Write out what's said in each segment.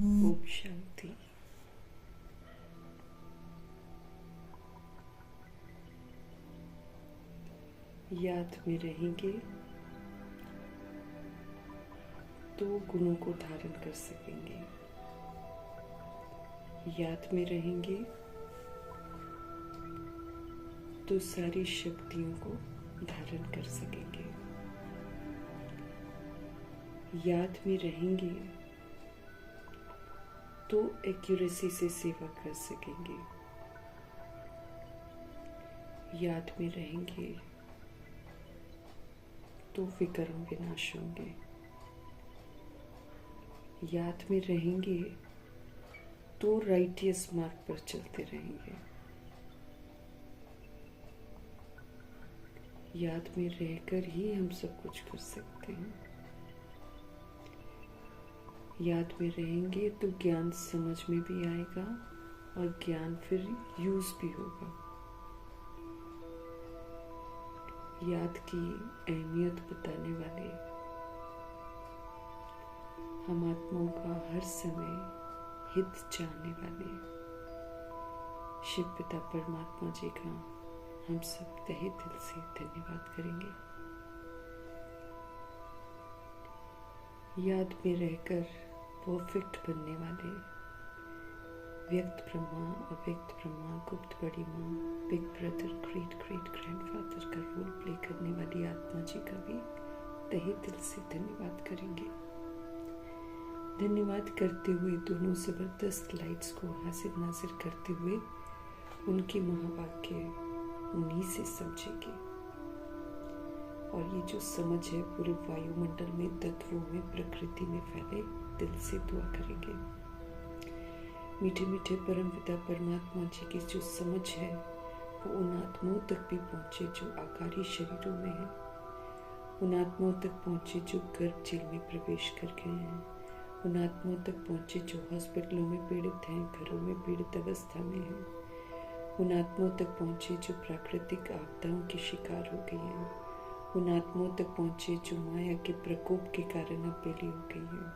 ओम शांति। याद में रहेंगे तो गुणों को धारण कर सकेंगे। याद में रहेंगे तो सारी शक्तियों को धारण कर सकेंगे। याद में रहेंगे तो एक्यूरेसी से सेवा कर सकेंगे। याद में रहेंगे तो विकर्म विनाश होंगे। याद में रहेंगे तो राइटियस मार्ग पर चलते रहेंगे। याद में रहकर ही हम सब कुछ कर सकते हैं। याद में रहेंगे तो ज्ञान समझ में भी आएगा और ज्ञान फिर यूज भी होगा। याद की अहमियत बताने वाले हम आत्माओं का हर समय हित चाहने वाले शिव पिता परमात्मा जी का हम सब तहे दिल से धन्यवाद करेंगे। याद में रहकर परफेक्ट बनने वाले व्यक्त ब्रह्मा, अव्यक्त ब्रह्मा, गुप्त बड़ी माँ, big brother, great great grandfather का रोल प्ले करने वाली आत्मा जी का भी तहे दिल से धन्यवाद करेंगे। धन्यवाद करते हुए दोनों जबरदस्त लाइट्स को हासिल नासिर करते हुए उनके महावाक्य उन्हीं से समझेंगे। और ये जो समझ है पूरे वायुमंडल में, तत्वों में, प्रकृति में फैले, दिल से दुआ करेंगे। मीठे मीठे परम पिता परमात्मा जी की जो समझ है वो उन आत्माओं तक भी पहुंचे जो आकारी शरीरों में है। उन आत्माओं तक पहुंचे जो गर्भ जेल में प्रवेश कर गए हैं। उन आत्माओं तक पहुंचे जो हॉस्पिटलों में पीड़ित हैं, घरों में पीड़ित अवस्था में हैं। उन आत्माओं तक पहुंचे जो प्राकृतिक आपदाओं की शिकार हो गई हैं। उन आत्माओं तक पहुंचे जो माया के प्रकोप के कारण अब बेली हो गई हैं।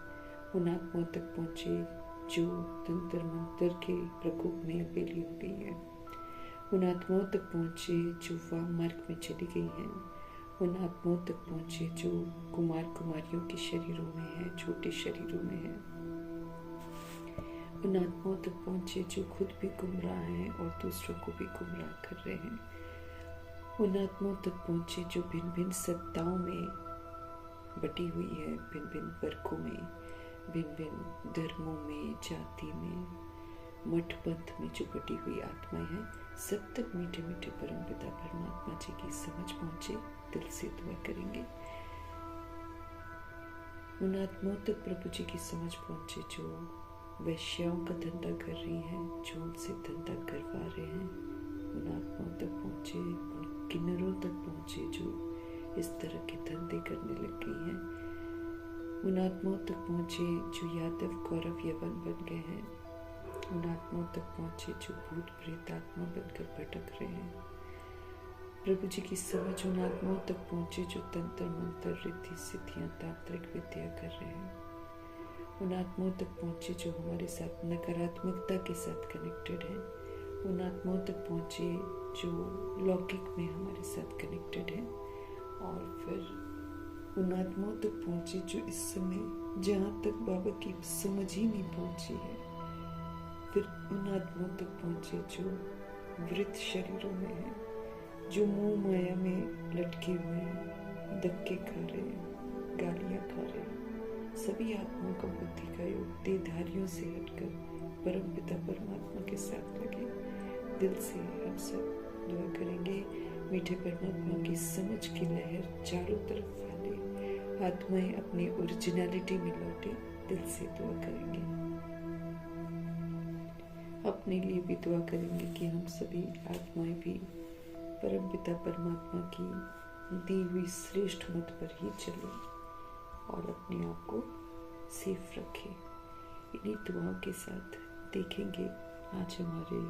उन आत्माओं तक पहुंचे जो तंत्र मंत्र के प्रकोप में अबेली हो गई है। उन आत्माओं तक पहुंचे जो वाम मार्ग में चली गई हैं। उन आत्माओं तक पहुंचे जो कुमार कुमारियों के शरीरों में है, छोटे शरीरों में है। उन आत्माओं तक पहुंचे जो खुद भी गुमराह हैं और दूसरों को भी गुमराह कर रहे हैं। उन आत्माओं तक पहुंचे जो भिन्न भिन्न सत्ताओं में बटी हुई है, भिन्न भिन्न वर्गों में, भिन्न भिन्न धर्मों में, जाति में, मठ पंथ में जो बटी हुई आत्माएं हैं, सब तक मीठे मीठे परम पिता परमात्मा जी की समझ पहुंचे, दिल से दुआ करेंगे। उन आत्माओं तक प्रभु जी की समझ पहुंचे जो वैश्याओं का धंधा कर रही हैं, जो उनसे धंधा करवा रहे हैं। उन आत्माओं तक पहुंचे, उन किन्नरों तक पहुंचे जो इस तरह के धंधे करने लग गई हैं। उन आत्माओं तक पहुंचे जो यादव गौरव यवन बन गए हैं। उन आत्माओं तक पहुंचे जो भूत प्रेत आत्मा बनकर भटक रहे हैं। प्रभु जी की समझ उन आत्माओं तक पहुंचे जो तंत्र मंत्र, रिद्धि सिद्धियां, तांत्रिक विद्या कर रहे हैं। उन आत्माओं तक पहुंचे जो हमारे साथ नकारात्मकता के साथ कनेक्टेड हैं। उन आत्माओं तक पहुंचे जो लौकिक में हमारे साथ कनेक्टेड हैं। और फिर उन आत्माओं तक पहुंचे जो इस समय जहाँ तक बाबा की समझ ही नहीं पहुंची है। फिर उन आत्माओं तक पहुंचे जो वृद्ध शरीरों में है, जो मोह माया में लटके हुए हैं, धक्के खा रहे हैं, गालियाँ खा रहे हैं। सभी आत्माओं का बुद्धि का योग देहधारियों से हटकर परम पिता परमात्मा के साथ लगे। दिल से हम सब दुआ करेंगे। मीठे परमात्मा की समझ की लहर चारों तरफ फैले, आत्माएं अपनी ओरिजिनलिटी में लौटे। दिल से दुआ करेंगे। अपने लिए भी दुआ करेंगे कि हम सभी आत्माएं भी परम पिता परमात्मा की दी हुई श्रेष्ठ मत पर ही चलें और अपने आप को सेफ रखें। इन्हीं दुआओं के साथ देखेंगे आज हमारे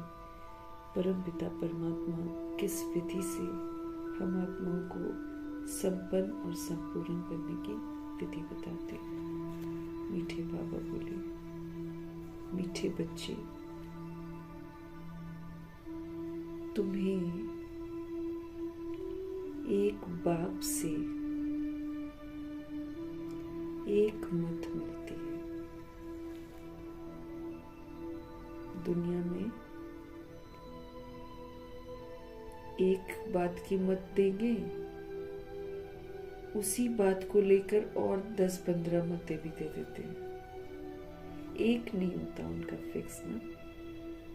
परम पिता परमात्मा किस विधि से हम आत्माओं को संपन्न और संपूर्ण बनने की विधि बताते हैं। मीठे बाबा बोले मीठे बच्चे, तुम्हें एक बाप से एक मत मिलती है। दुनिया में एक बात की मत देंगे, उसी बात को लेकर और 10-15 मतें भी दे देते हैं। एक नहीं होता उनका फिक्स ना।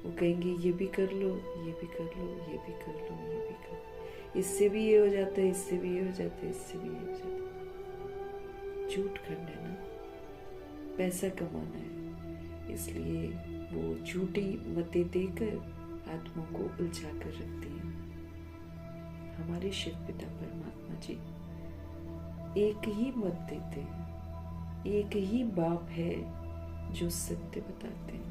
वो कहेंगे ये भी कर लो, ये भी कर लो, ये भी कर लो, ये भी कर लो, इससे भी ये हो जाता है, इससे भी ये हो जाता है, इससे भी ये हो जाता है। झूठ करना है ना, पैसा कमाना है, इसलिए वो झूठी मतें देकर आत्मा को उलझा कर रखती हैं। हमारे शिव पिता परमात्मा जी एक ही मत देते हैं, एक ही बाप है जो सत्य बताते हैं।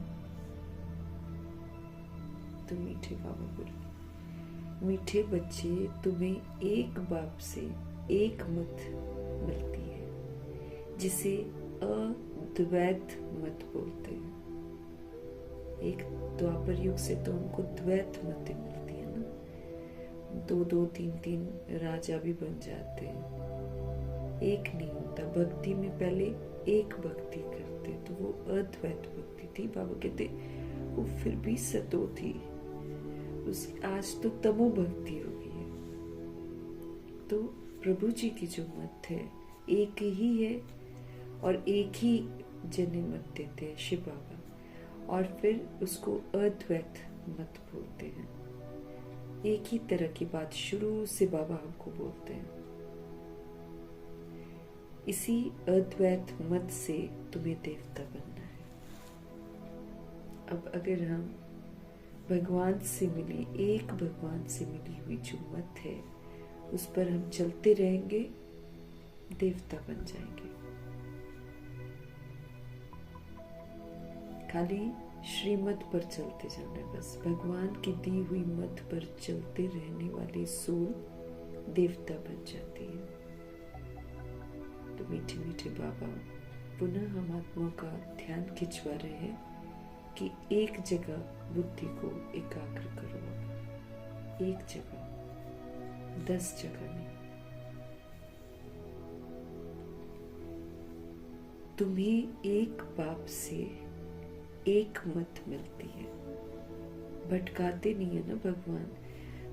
तो मीठे बाबा बोले, मीठे बच्चे, तुम्हें एक बाप से एक मत मिलती है, जिसे अद्वैत मत बोलते हैं। एक द्वापर युग से तो उनको द्वैत मतें मिलती है ना, 2-2, 3-3 राजा भी बन जाते हैं। एक नहीं होता। भक्ति में पहले एक भक्ति करते तो वो अद्वैत भक्ति थी। बाबा कहते वो फिर भी सतो थी, उस आज तो तमो भक्ति हो गई है। तो प्रभु जी की जो मत है एक ही है और एक ही जने मत देते हैं शिव बाबा, और फिर उसको अद्वैत मत बोलते हैं। एक ही तरह की बात शुरू से बाबा हमको बोलते हैं। इसी अद्वैत मत से तुम्हें देवता बनना है। अब अगर हम भगवान से मिली, एक भगवान से मिली हुई जो मत है उस पर हम चलते रहेंगे, देवता बन जाएंगे। खाली श्रीमत पर चलते जाना है, बस भगवान की दी हुई मत पर चलते रहने वाली सोल देवता बन जाती है। तो मीठे मीठे बाबा पुनः हम आत्मा का ध्यान खिंचवा रहे हैं कि एक जगह बुद्धि को एकाग्र करो। एक जगह, 10 जगह नहीं। तुम्हें एक बाप से एक मत मिलती है। भटकाते नहीं है ना भगवान,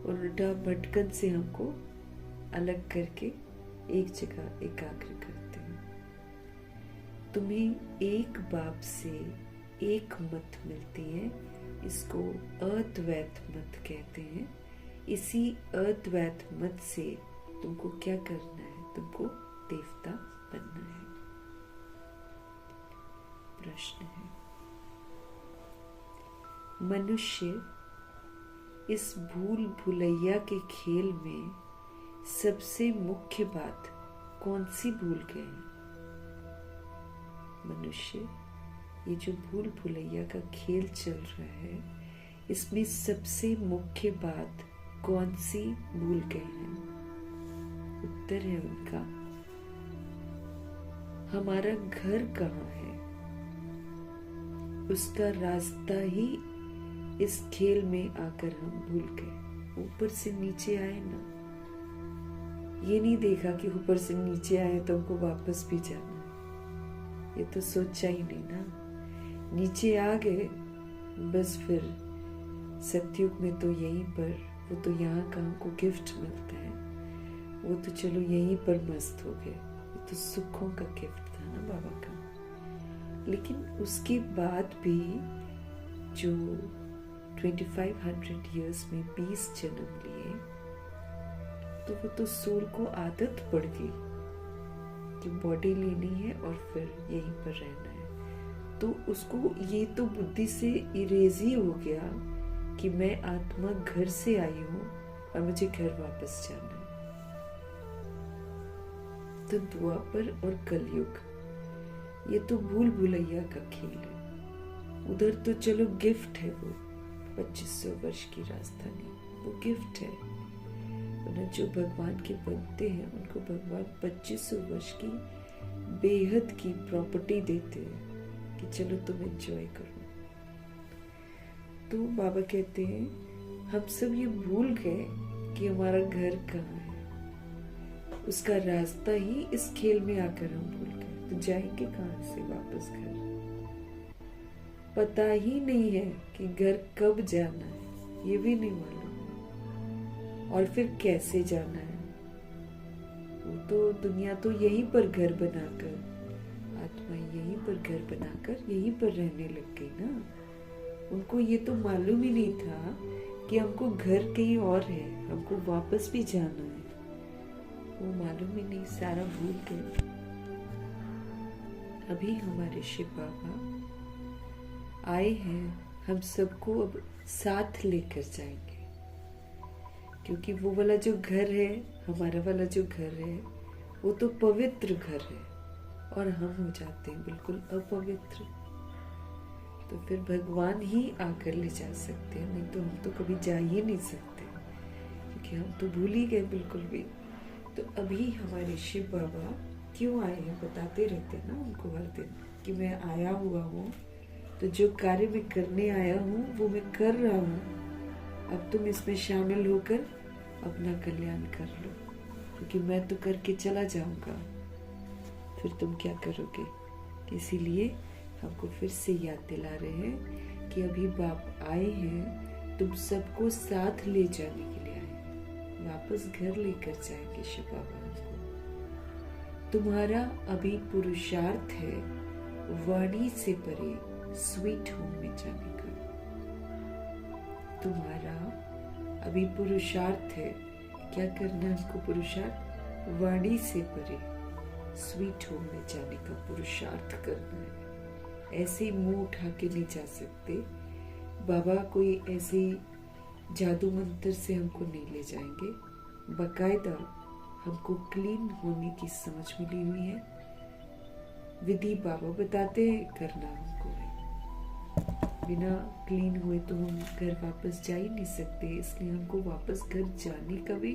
उल्टा भटकन से हमको अलग करके एक जगह एकाग्र करते हैं। तुम्हें एक बाप से एक मत मिलती है, इसको अद्वैत मत कहते हैं। इसी अद्वैत मत से तुमको क्या करना है? तुमको देवता बनना है। प्रश्न है, मनुष्य इस भूल भुलैया के खेल में सबसे मुख्य बात कौन सी भूल गए? मनुष्य ये जो भूल भुलैया का खेल चल रहा है, इसमें सबसे मुख्य बात कौन सी भूल गए हैं? उत्तर है उनका, हमारा घर कहाँ है, उसका रास्ता ही इस खेल में आकर हम भूल गए। ऊपर से नीचे आए ना, ये नहीं देखा कि ऊपर से नीचे आए तो हमको वापस भी जाना, ये तो सोचा ही नहीं ना। नीचे आ गए बस, फिर सतयुग में तो यहीं पर, वो तो यहाँ का हमको गिफ्ट मिलता है, वो तो चलो यहीं पर मस्त हो गए। ये तो सुखों का गिफ्ट था ना बाबा का। लेकिन उसके बाद भी जो 2500 years में 20 जन्म लिए, तो वो तो सोल को आदत पड़ गई कि बॉडी लेनी है और फिर यहीं पर रहना है। तो उसको ये तो बुद्धि से इरेज ही हो गया कि मैं आत्मा घर से आई हूं और मुझे घर वापस जाना है। तो द्वापर और कलयुग ये तो भूल भुलैया का खेल है। उधर तो चलो गिफ्ट है, वो 2500 वर्ष की राजधानी, वो गिफ्ट है। जो भगवान के बनते हैं उनको भगवान 2500 वर्ष की बेहद की प्रॉपर्टी देते हैं कि चलो तुम एंजॉय करो। तो बाबा कहते हैं हम सब ये भूल गए कि हमारा घर कहाँ है। उसका रास्ता ही इस खेल में आकर हम भूल गए, तो जाएंगे कहाँ से वापस घर। पता ही नहीं है कि घर कब जाना है, ये भी नहीं मालूम, और फिर कैसे जाना है। वो तो दुनिया तो यहीं पर घर बनाकर, आत्मा यहीं पर घर बनाकर यहीं पर रहने लग गई ना। उनको ये तो मालूम ही नहीं था कि हमको घर कहीं और है, हमको वापस भी जाना है। वो मालूम ही नहीं, सारा भूल गए। अभी हमारे शिव बाबा आए हैं, हम सबको अब साथ लेकर जाएंगे, क्योंकि वो वाला जो घर है, हमारा वाला जो घर है, वो तो पवित्र घर है और हम हो जाते हैं बिल्कुल अपवित्र। तो फिर भगवान ही आकर ले जा सकते हैं, नहीं तो हम तो कभी जा ही नहीं सकते, क्योंकि हम तो भूल ही गए बिल्कुल भी। तो अभी हमारे शिव बाबा क्यों आए हैं, बताते रहते हैं ना उनको हर दिन कि मैं आया हुआ हूँ, तो जो कार्य मैं करने आया हूँ वो मैं कर रहा हूँ, अब तुम इसमें शामिल होकर अपना कल्याण कर लो, क्योंकि मैं तो करके चला जाऊंगा, फिर तुम क्या करोगे। इसीलिए हमको फिर से याद दिला रहे हैं कि अभी बाप आए हैं, तुम सबको साथ ले जाने के लिए आए, वापस घर लेकर जाएंगे शिव बाबा हमको। तुम्हारा अभी पुरुषार्थ है वाणी से परे स्वीट होम में जाने का। तुम्हारा अभी पुरुषार्थ है, क्या करना है हमको पुरुषार्थ, वाणी से परे स्वीट होम में जाने का पुरुषार्थ करना है। ऐसे ही मुंह उठा के नहीं जा सकते, बाबा कोई ऐसे जादू मंत्र से हमको नहीं ले जाएंगे। बकायदा हमको क्लीन होने की समझ मिली हुई है, विधि बाबा बताते हैं करना हमको है। बिना क्लीन हुए तो हम घर वापस जा ही नहीं सकते, इसलिए हमको वापस घर जाने का भी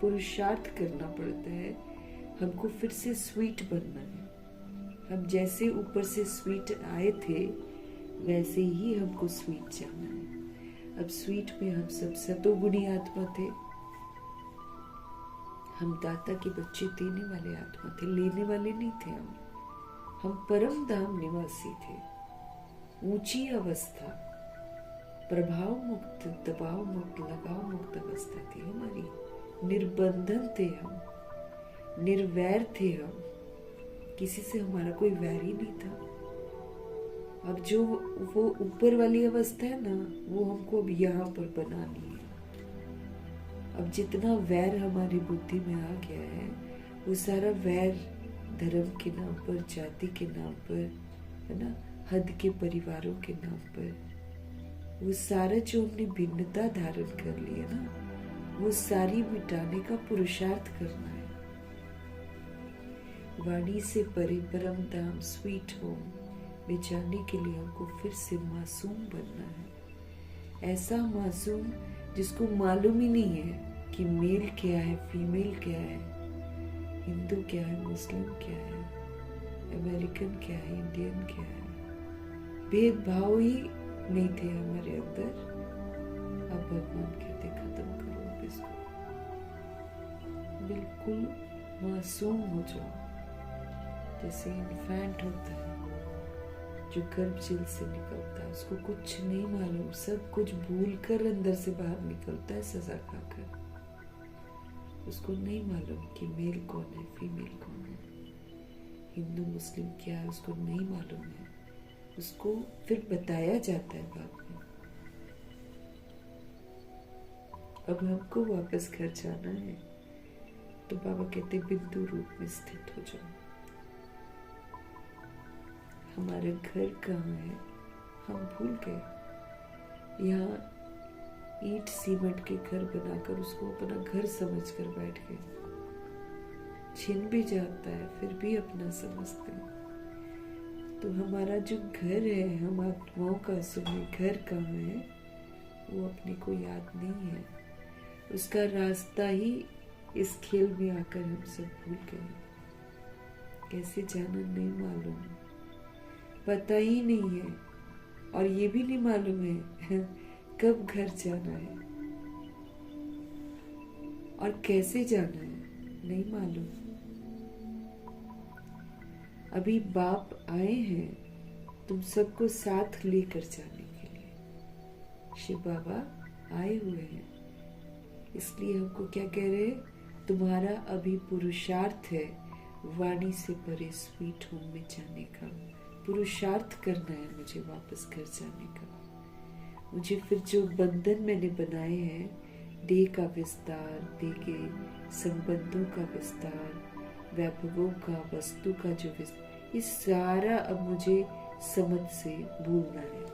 पुरुषार्थ करना पड़ता है। हमको फिर से स्वीट बनना है। हम जैसे ऊपर से स्वीट आए थे वैसे ही हमको स्वीट जाना है। अब स्वीट में हम सब सतोगुणी आत्मा थे, हम दाता के बच्चे देने वाले आत्मा थे, लेने वाले नहीं थे। हम परम धाम निवासी थे, ऊंची अवस्था, प्रभाव मुक्त, दबाव मुक्त, लगाव मुक्त अवस्था थी हमारी। निर्बंधन थे हम, निर्वैर थे हम, किसी से हमारा कोई वैर ही नहीं था। अब जो वो ऊपर वाली अवस्था है ना, वो हमको अब यहाँ पर बनानी है। अब जितना वैर हमारी बुद्धि में आ गया है, वो सारा वैर धर्म के नाम पर, जाति के नाम पर, है ना, हद के परिवारों के नाम पर, वो सारा जो हमने भिन्नता धारण कर ली है ना, वो सारी मिटाने का पुरुषार्थ करना है। वाणी से परे परम धाम स्वीट होम में जाने के लिए हमको फिर से मासूम बनना है। ऐसा मासूम जिसको मालूम ही नहीं है कि मेल क्या है, फीमेल क्या है, हिंदू क्या है, मुस्लिम क्या है, अमेरिकन क्या है, इंडियन क्या है। भेदभाव ही नहीं थे हमारे अंदर। अब भगवान कहते खत्म करो अब इसको, बिल्कुल मासूम हो जाओ, जैसे इन्फेंट होता है जो गर्भजल से निकलता है, उसको कुछ नहीं मालूम, सब कुछ भूल कर अंदर से बाहर निकलता है सजा खाकर। उसको नहीं मालूम कि मेल कौन है, फीमेल कौन है, हिंदू मुस्लिम क्या है, उसको नहीं मालूम है। उसको फिर बताया जाता है बाद में। अब हमको वापस घर जाना है, तो बाबा कहते बिंदु रूप में स्थित हो जाओ। हमारा घर कहाँ है हम भूल गए। यहाँ ईंट सीमेंट के घर बनाकर उसको अपना घर समझकर बैठ गए। छिन भी जाता है फिर भी अपना समझते हैं। तो हमारा जो घर है, हम आत्माओं का असल में घर कहाँ है वो अपने को याद नहीं है। उसका रास्ता ही इस खेल में आकर हम सब भूल गए। कैसे जाना नहीं मालूम, पता ही नहीं है। और ये भी नहीं मालूम है कब घर जाना है और कैसे जाना है नहीं मालूम। अभी बाप आए हैं तुम सबको साथ लेकर जाने के लिए। शिव बाबा आए हुए हैं, इसलिए हमको क्या कह रहे हैं, तुम्हारा अभी पुरुषार्थ है वाणी से परे स्वीट होम में जाने का। पुरुषार्थ करना है मुझे वापस घर जाने का। मुझे फिर जो बंधन मैंने बनाए हैं, देह का विस्तार, देह के संबंधों का विस्तार, वैभवों का, वस्तु का जो विस्तार, ये सारा अब मुझे समझ से भूलना है।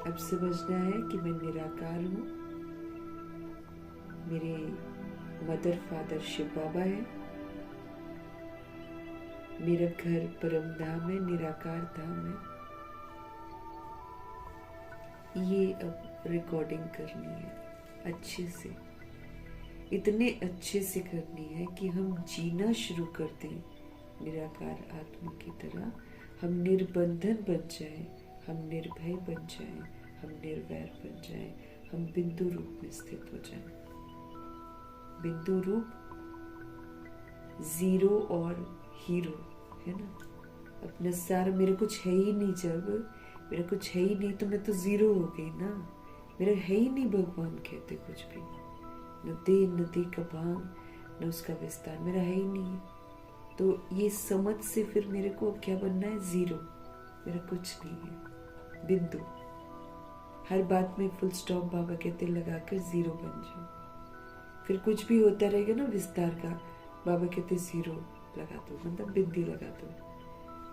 अब समझना है कि मैं निराकार हूँ। मेरे मदर फादर शिव बाबा है, मेरा घर परम धाम है, निराकार धाम है। ये अब रिकॉर्डिंग करनी है अच्छे से, इतने अच्छे से करनी है कि हम जीना शुरू कर दें निराकार आत्मा की तरह। हम निर्बंधन बन जाएं, हम निर्भय बन जाएं, हम निर्वैर बन जाएं, हम बिंदु रूप में स्थित हो जाएं। बिंदु रूप जीरो और हीरो है ना। अपना सारा, मेरा कुछ है ही नहीं, जब मेरा कुछ है ही नहीं तो मैं तो जीरो हो गई ना। मेरा है ही नहीं, भगवान कहते कुछ भी, न दे न दे का भान न उसका विस्तार, मेरा है ही नहीं। तो ये समझ से फिर मेरे को अब क्या बनना है, जीरो। मेरा कुछ नहीं है, बिंदु। हर बात में फुल स्टॉप बाबा कहते लगाकर जीरो बन जाओ। फिर कुछ भी होता रहेगा ना विस्तार का, बाबा कहते जीरो लगा दो, मतलब बिंदी लगा दो।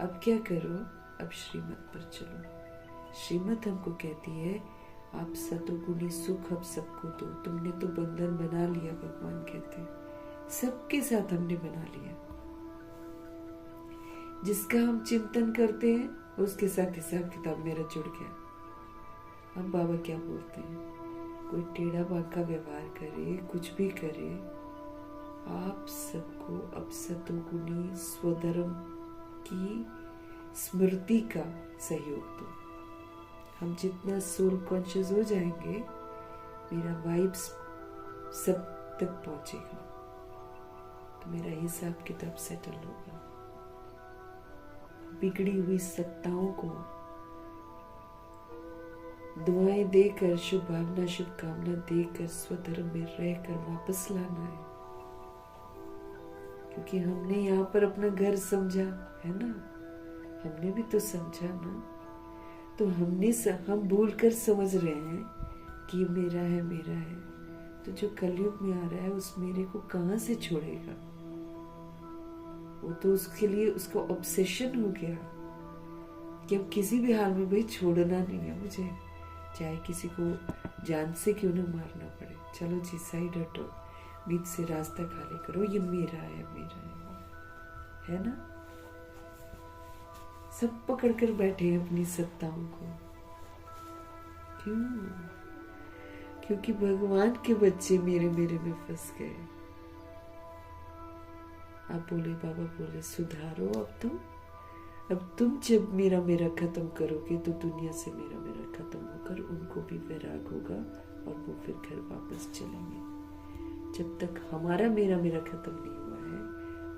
अब क्या करो, अब श्रीमत पर चलो। श्रीमत हमको कहती है आप सतोगुणी सुख अब सबको दो। तुमने तो बंधन बना लिया, भगवान कहते हैं सबके साथ हमने बना लिया। जिसका हम चिंतन करते हैं उसके साथ हिसाब किताब मेरा जुड़ गया। अब बाबा क्या बोलते हैं, कोई टेढ़ा बाका व्यवहार करे, कुछ भी करे, आप सबको अब सतोगुणी स्वधर्म की स्मृति का सहयोग दो। हम जितना सोल कॉन्शियस हो जाएंगे, मेरा वाइब्स सब तक पहुंचेगा, तो मेरा हिसाब किताब सेटल होगा। बिगड़ी हुई सत्ताओं को दुआएं देकर, शुभ भावना शुभ कामना देकर स्वधर्म में रहकर वापस लाना है। क्योंकि हमने यहाँ पर अपना घर समझा है ना, हमने भी तो समझा ना। तो हम भूल कर समझ रहे हैं कि मेरा है मेरा है। तो जो कलयुग में आ रहा है उस मेरे को कहाँ से छोड़ेगा। वो तो उसके लिए उसका ऑब्सेशन हो गया कि अब किसी भी हाल में भाई छोड़ना नहीं है मुझे, चाहे किसी को जान से क्यों ना मारना पड़े। चलो जी साइड हटो, बीच से रास्ता खाली करो, ये मेरा है है ना। सब पकड़ कर बैठे हैं अपनी सत्ताओं को। क्यों? क्योंकि भगवान के बच्चे मेरे में फंस गए। आप बोले, बाबा बोले सुधारो अब तुम जब मेरा खत्म करोगे तो दुनिया से मेरा खत्म होकर उनको भी वैराग होगा और वो फिर घर वापस चलेंगे। जब तक हमारा मेरा खत्म नहीं हुआ है,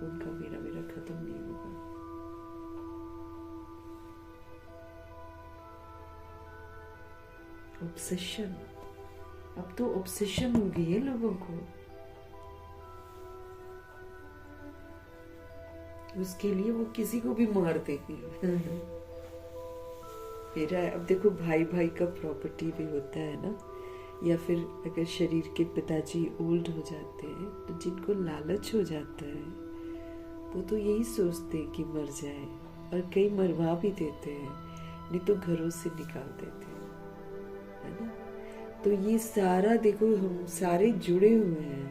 उनका मेरा खत्म नहीं होगा। ऑब्सेशन, अब तो ऑब्सेशन हो गई है लोगों को। उसके लिए वो किसी को भी मार देगी। मेरा अब देखो, भाई का प्रॉपर्टी भी होता है ना, या फिर अगर शरीर के पिताजी ओल्ड हो जाते हैं तो जिनको लालच हो जाता है वो तो यही सोचते हैं कि मर जाए, और कई मरवा भी देते हैं, नहीं तो घरों से निकाल देते हैं, है ना। तो ये सारा देखो, हम सारे जुड़े हुए हैं।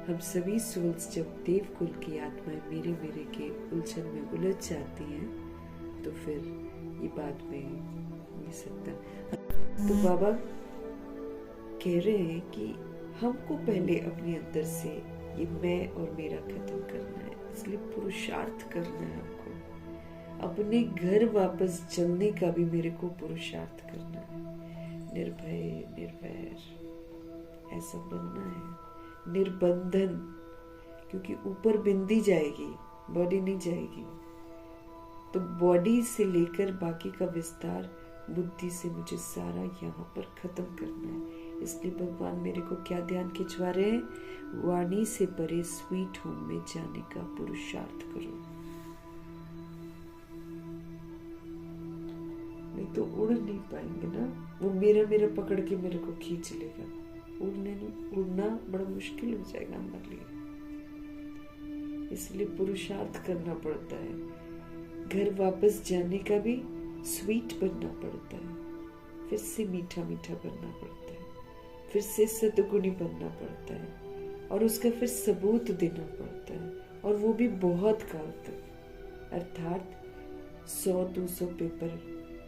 हम सभी सोल्स जब देव कुल की आत्माएं मेरे के उलझन में उलझ जाती हैं, तो फिर ये बाद में ये सकता। तो बाबा कह रहे हैं कि हमको पहले अपने अंदर से ये मैं और मेरा खत्म करना है, इसलिए पुरुषार्थ करना है हमको। अपने घर वापस चलने का भी मेरे को पुरुषार्थ करना है। निर्भय, निर्वैर ऐसा बनना है। निर्बंधन, क्योंकि ऊपर बिंदी जाएगी, बॉडी नहीं जाएगी। तो बॉडी से लेकर बाकी का विस्तार बुद्धि से मुझे सारा यहाँ पर खत्म करना है। इसलिए भगवान मेरे को क्या ध्यान खिंचवा रहे हैं? वाणी से परे स्वीट होम में जाने का पुरुषार्थ करो। नहीं तो उड़ नहीं पाएंगे ना, वो मेरा पकड़ के मेरे को खींच लेगा। उड़ना बड़ा मुश्किल हो जाएगा हमारे लिए। इसलिए पुरुषार्थ करना पड़ता है। घर वापस जाने का भी स्वीट बनना पड़ता है, फिर से मीठा मीठा बनना पड़ता है, फिर से सद्गुणी बनना पड़ता है, और उसका फिर सबूत देना पड़ता है, और वो भी बहुत काल तक, अर्थात 100-200 पेपर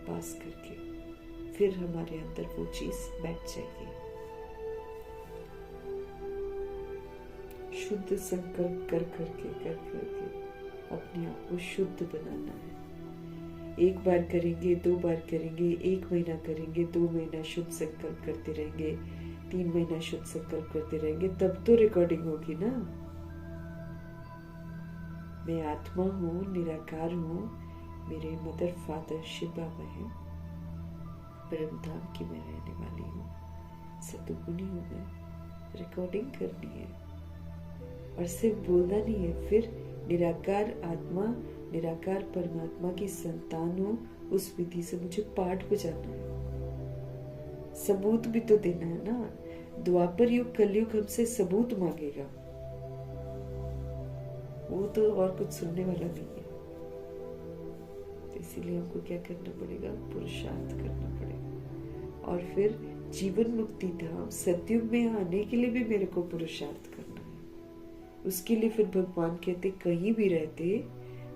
पास करके फिर हमारे अंदर वो चीज बैठ जाएगी। शुद्ध संकल्प कर करके अपने आप को शुद्ध बनाना है। एक बार करेंगे, 2 बार करेंगे, 1 महीना करेंगे, 2 महीना शुद्ध संकल्प करते रहेंगे, 3 महीना शुद्ध संकल्प करते रहेंगे, तब तो रिकॉर्डिंग होगी ना। मैं आत्मा हूँ, निराकार हूँ, मेरे मदर फादर शिव बाबा है, परम धाम की मैं रहने वाली हूँ, सतुगुणी हूँ मैं। रिकॉर्डिंग करनी है और सिर्फ बोलना नहीं है। फिर निराकार आत्मा, निराकार परमात्मा की संतान हूँ, उस विधि से मुझे पाठ बजाना है। सबूत भी तो देना है ना। द्वापर युग कलयुग हमसे सबूत मांगेगा, वो तो और कुछ सुनने वाला नहीं है। तो इसीलिए हमको क्या करना पड़ेगा? पुरुषार्थ करना पड़ेगा। और फिर जीवन मुक्ति धाम सतयुग में आने के लिए भी मेरे को पुरुषार्थ करना है। उसके लिए फिर भगवान कहते कहीं भी रहते,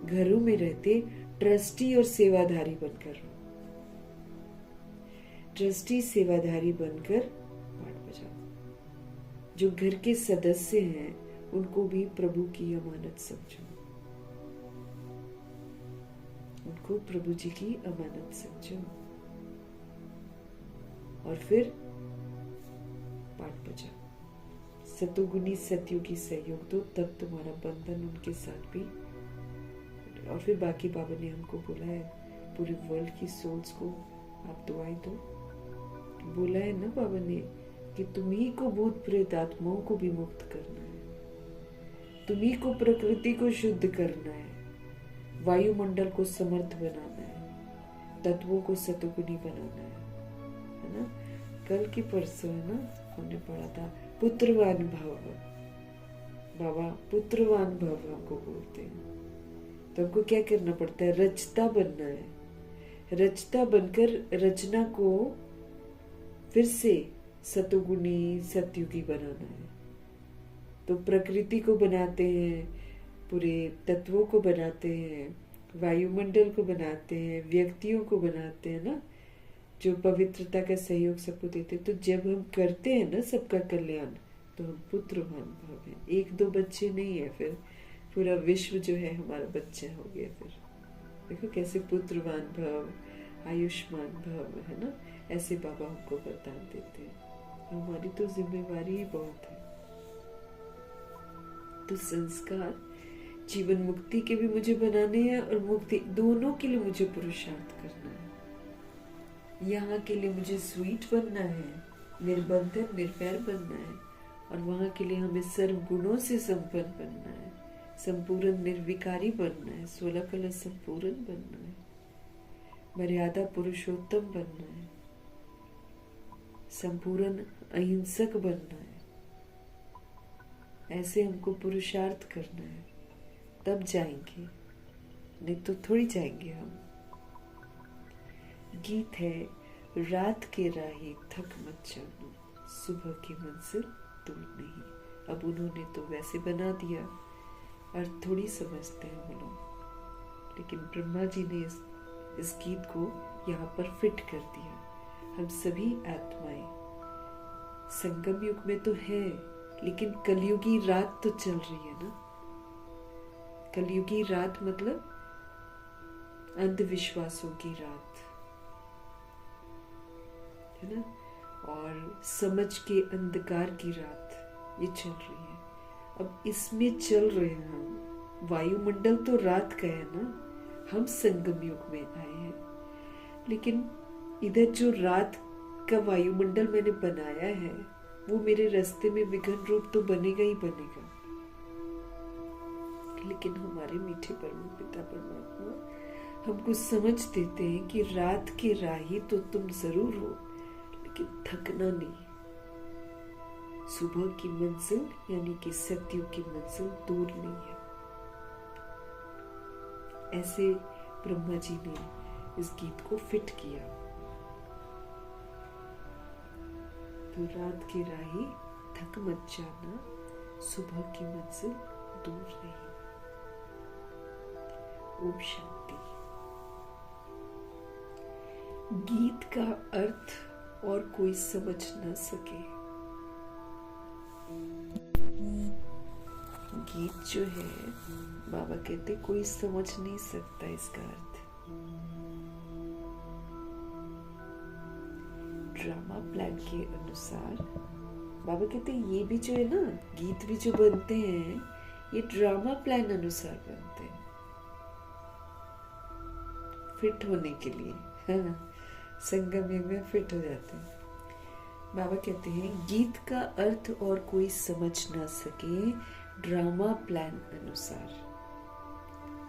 घरों में रहते, ट्रस्टी और सेवाधारी बनकर रहो। ट्रस्टी सेवाधारी बनकर पाठ बजाओ। जो घर के सदस्य हैं उनको भी प्रभु की अमानत समझो, उनको प्रभु जी की अमानत समझो, और फिर पाठ बजाओ। सतुगुनी सतयुगी सहयोग दो, तब तुम्हारा बंधन उनके साथ भी। और फिर बाकी बाबा ने हमको बोला है पूरे वर्ल्ड की सोल्स को आप दुआएं दो। बोला है ना बाबा ने कि तुम्ही को भूत प्रेत आत्माओं को भी मुक्त करना है, तुम्ही को प्रकृति को शुद्ध करना है, वायुमंडल को समर्थ बनाना है, तत्वों को सतुगुनी बनाना है ना। कल की परसों है ना हमने पढ़ा था पुत्रवान भव। बाबा पुत्रवान भव हमको बोलते हैं। तो हमको क्या करना पड़ता है? रचता बनना है। रचता बनकर रचना को फिर से सतुगुणी सतयुगी बनाना है। तो प्रकृति को बनाते हैं, पूरे तत्वों को बनाते हैं, वायुमंडल को बनाते हैं, व्यक्तियों को बनाते हैं ना, जो पवित्रता का सहयोग सबको देते। तो जब हम करते हैं ना सबका कल्याण, तो हम पुत्रवान भव हैं। 1-2 बच्चे नहीं है, फिर पूरा विश्व जो है हमारा बच्चा हो गया। फिर देखो कैसे पुत्रवान भव, आयुष्मान भव है ना, ऐसे बाबा हमको वरदान देते हैं। हमारी तो जिम्मेवारी ही बहुत है। तो संस्कार जीवन मुक्ति के भी मुझे बनाने हैं और मुक्ति दोनों के लिए मुझे पुरुषार्थ करना है। यहाँ के लिए मुझे स्वीट बनना है, निर्बंधन निर्वैर बनना है, और वहां के लिए हमें सर्व गुणों से संपन्न बनना है, संपूर्ण निर्विकारी बनना है, 16 कला संपूर्ण बनना है, मर्यादा पुरुषोत्तम बनना है, संपूर्ण अहिंसक बनना है। ऐसे हमको पुरुषार्थ करना है, तब जाएंगे, नहीं तो थोड़ी जाएंगे हम। गीत है रात के राही थक मत जानो, सुबह की मंजिल दूर नहीं। अब उन्होंने तो वैसे बना दिया और थोड़ी समझते हैं वो लोग, लेकिन ब्रह्मा जी ने इस गीत को यहाँ पर फिट कर दिया। हम सभी आत्माएं संगम युग में तो है, लेकिन कलयुगी रात तो चल रही है ना। कलयुगी रात मतलब अंधविश्वासों की रात, है ना, और समझ के अंधकार की रात ये चल रही है। अब इसमें चल रहे हैं हम। वायुमंडल तो रात का है ना, हम संगम युग में आए हैं, लेकिन इधर जो रात का वायुमंडल मैंने बनाया है वो मेरे रास्ते में विघ्न रूप तो बनेगा ही बनेगा। लेकिन हमारे मीठे परम पिता परमात्मा हमको समझ देते हैं कि रात के राही तो तुम जरूर हो, लेकिन थकना नहीं। सुबह की मंजिल यानी कि सत्युग की मंजिल दूर नहीं है। ऐसे ब्रह्मा जी ने इस गीत को फिट किया। तो रात के राही थक मत जाना, सुबह की मंजिल दूर नहीं। ओम शांति। गीत का अर्थ और कोई समझ न सके। गीत जो है, बाबा कहते कोई समझ नहीं सकता इसका अर्थ। ड्रामा प्लान के अनुसार बाबा कहते ये भी जो है ना, गीत भी जो बनते हैं ये ड्रामा प्लान अनुसार बनते हैं, फिट होने के लिए। संगम युग में फिट हो जाते हैं। बाबा कहते हैं गीत का अर्थ और कोई समझ ना सके, ड्रामा प्लान अनुसार।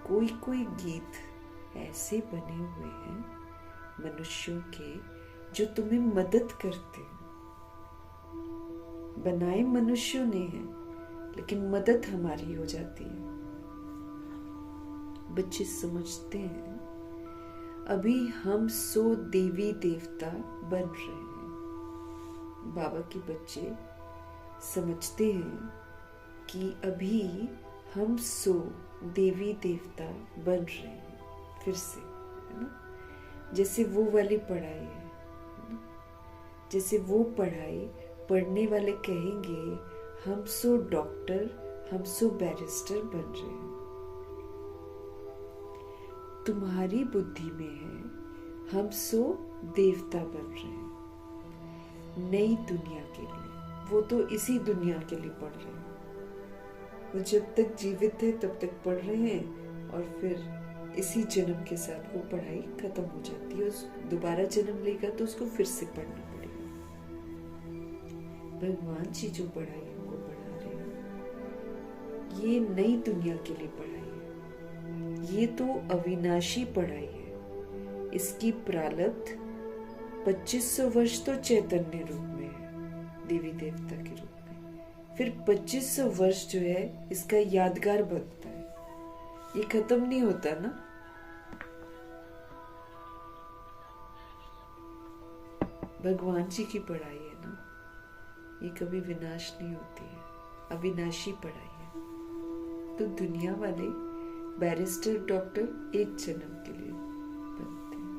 कोई कोई गीत ऐसे बने हुए हैं मनुष्यों के जो तुम्हें मदद करते हैं। बनाए मनुष्यों ने हैं, लेकिन मदद हमारी हो जाती है। बच्चे समझते हैं अभी हम 100 देवी देवता बन रहे हैं। बाबा के बच्चे समझते हैं कि अभी हम 100 देवी देवता बन रहे हैं फिर से, है ना। जैसे वो वाली पढ़ाई है, जैसे वो पढ़ाई पढ़ने वाले कहेंगे हम 100 डॉक्टर, हम 100 बैरिस्टर बन रहे हैं। तुम्हारी बुद्धि में है हम 100 देवता बन रहे हैं नई दुनिया के लिए। वो तो इसी दुनिया के लिए पढ़ रहे हैं। वो जब तक जीवित है तब तक पढ़ रहे हैं, और फिर इसी जन्म के साथ वो पढ़ाई खत्म हो जाती है। दोबारा जन्म लेगा तो उसको फिर से पढ़ना पड़ेगा। भगवान जी जो पढ़ाई हमको पढ़ा रहे हैं ये नई दुनिया के लिए पढ़ाई है। ये तो अविनाशी पढ़ाई है। इसकी प्रारब्ध 2500 वर्ष तो चैतन्य रूप में है, देवी देवता के रूप में। फिर 2500 वर्ष जो है इसका यादगार बनता है। ये खत्म नहीं होता ना। भगवान जी की पढ़ाई है ना, ये कभी विनाश नहीं होती है, अविनाशी पढ़ाई है। तो दुनिया वाले बैरिस्टर डॉक्टर एक जन्म के लिए बनते हैं।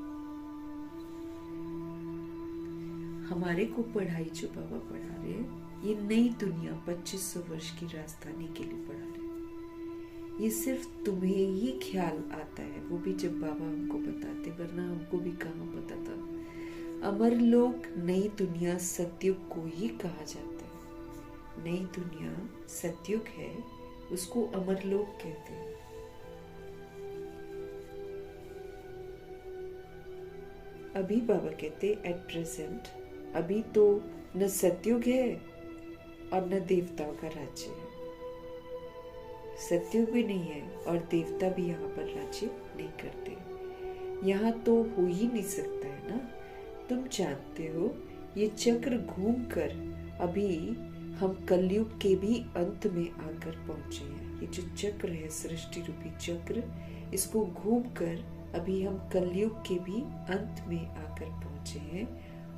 हमारे को पढ़ाई जो बाबा पढ़ा रहे हैं ये नई दुनिया 2500 वर्ष की राजधानी के लिए पढ़ा रहे हैं। ये सिर्फ तुम्हें ही ख्याल आता है, वो भी जब बाबा हमको बताते, वरना हमको भी कहाँ पता था। अमरलोक नई दुनिया सतयुग को ही कहा जाता है। नई दुनिया सतयुग है, उसको अमरलोक कहते हैं। अभी बाबा कहते एट प्रेजेंट, अभी तो न सतयुग है और न देवताओं का राज्य है। सतयुग भी नहीं है और देवता भी यहाँ पर राज्य नहीं करते। यहाँ तो हो ही नहीं सकता है ना। तुम जानते हो ये चक्र घूमकर अभी हम कलयुग के भी अंत में आकर पहुंचे हैं। ये जो चक्र है सृष्टि रूपी चक्र, इसको घूमकर अभी हम कलयुग के भी अंत में आकर पहुंचे हैं।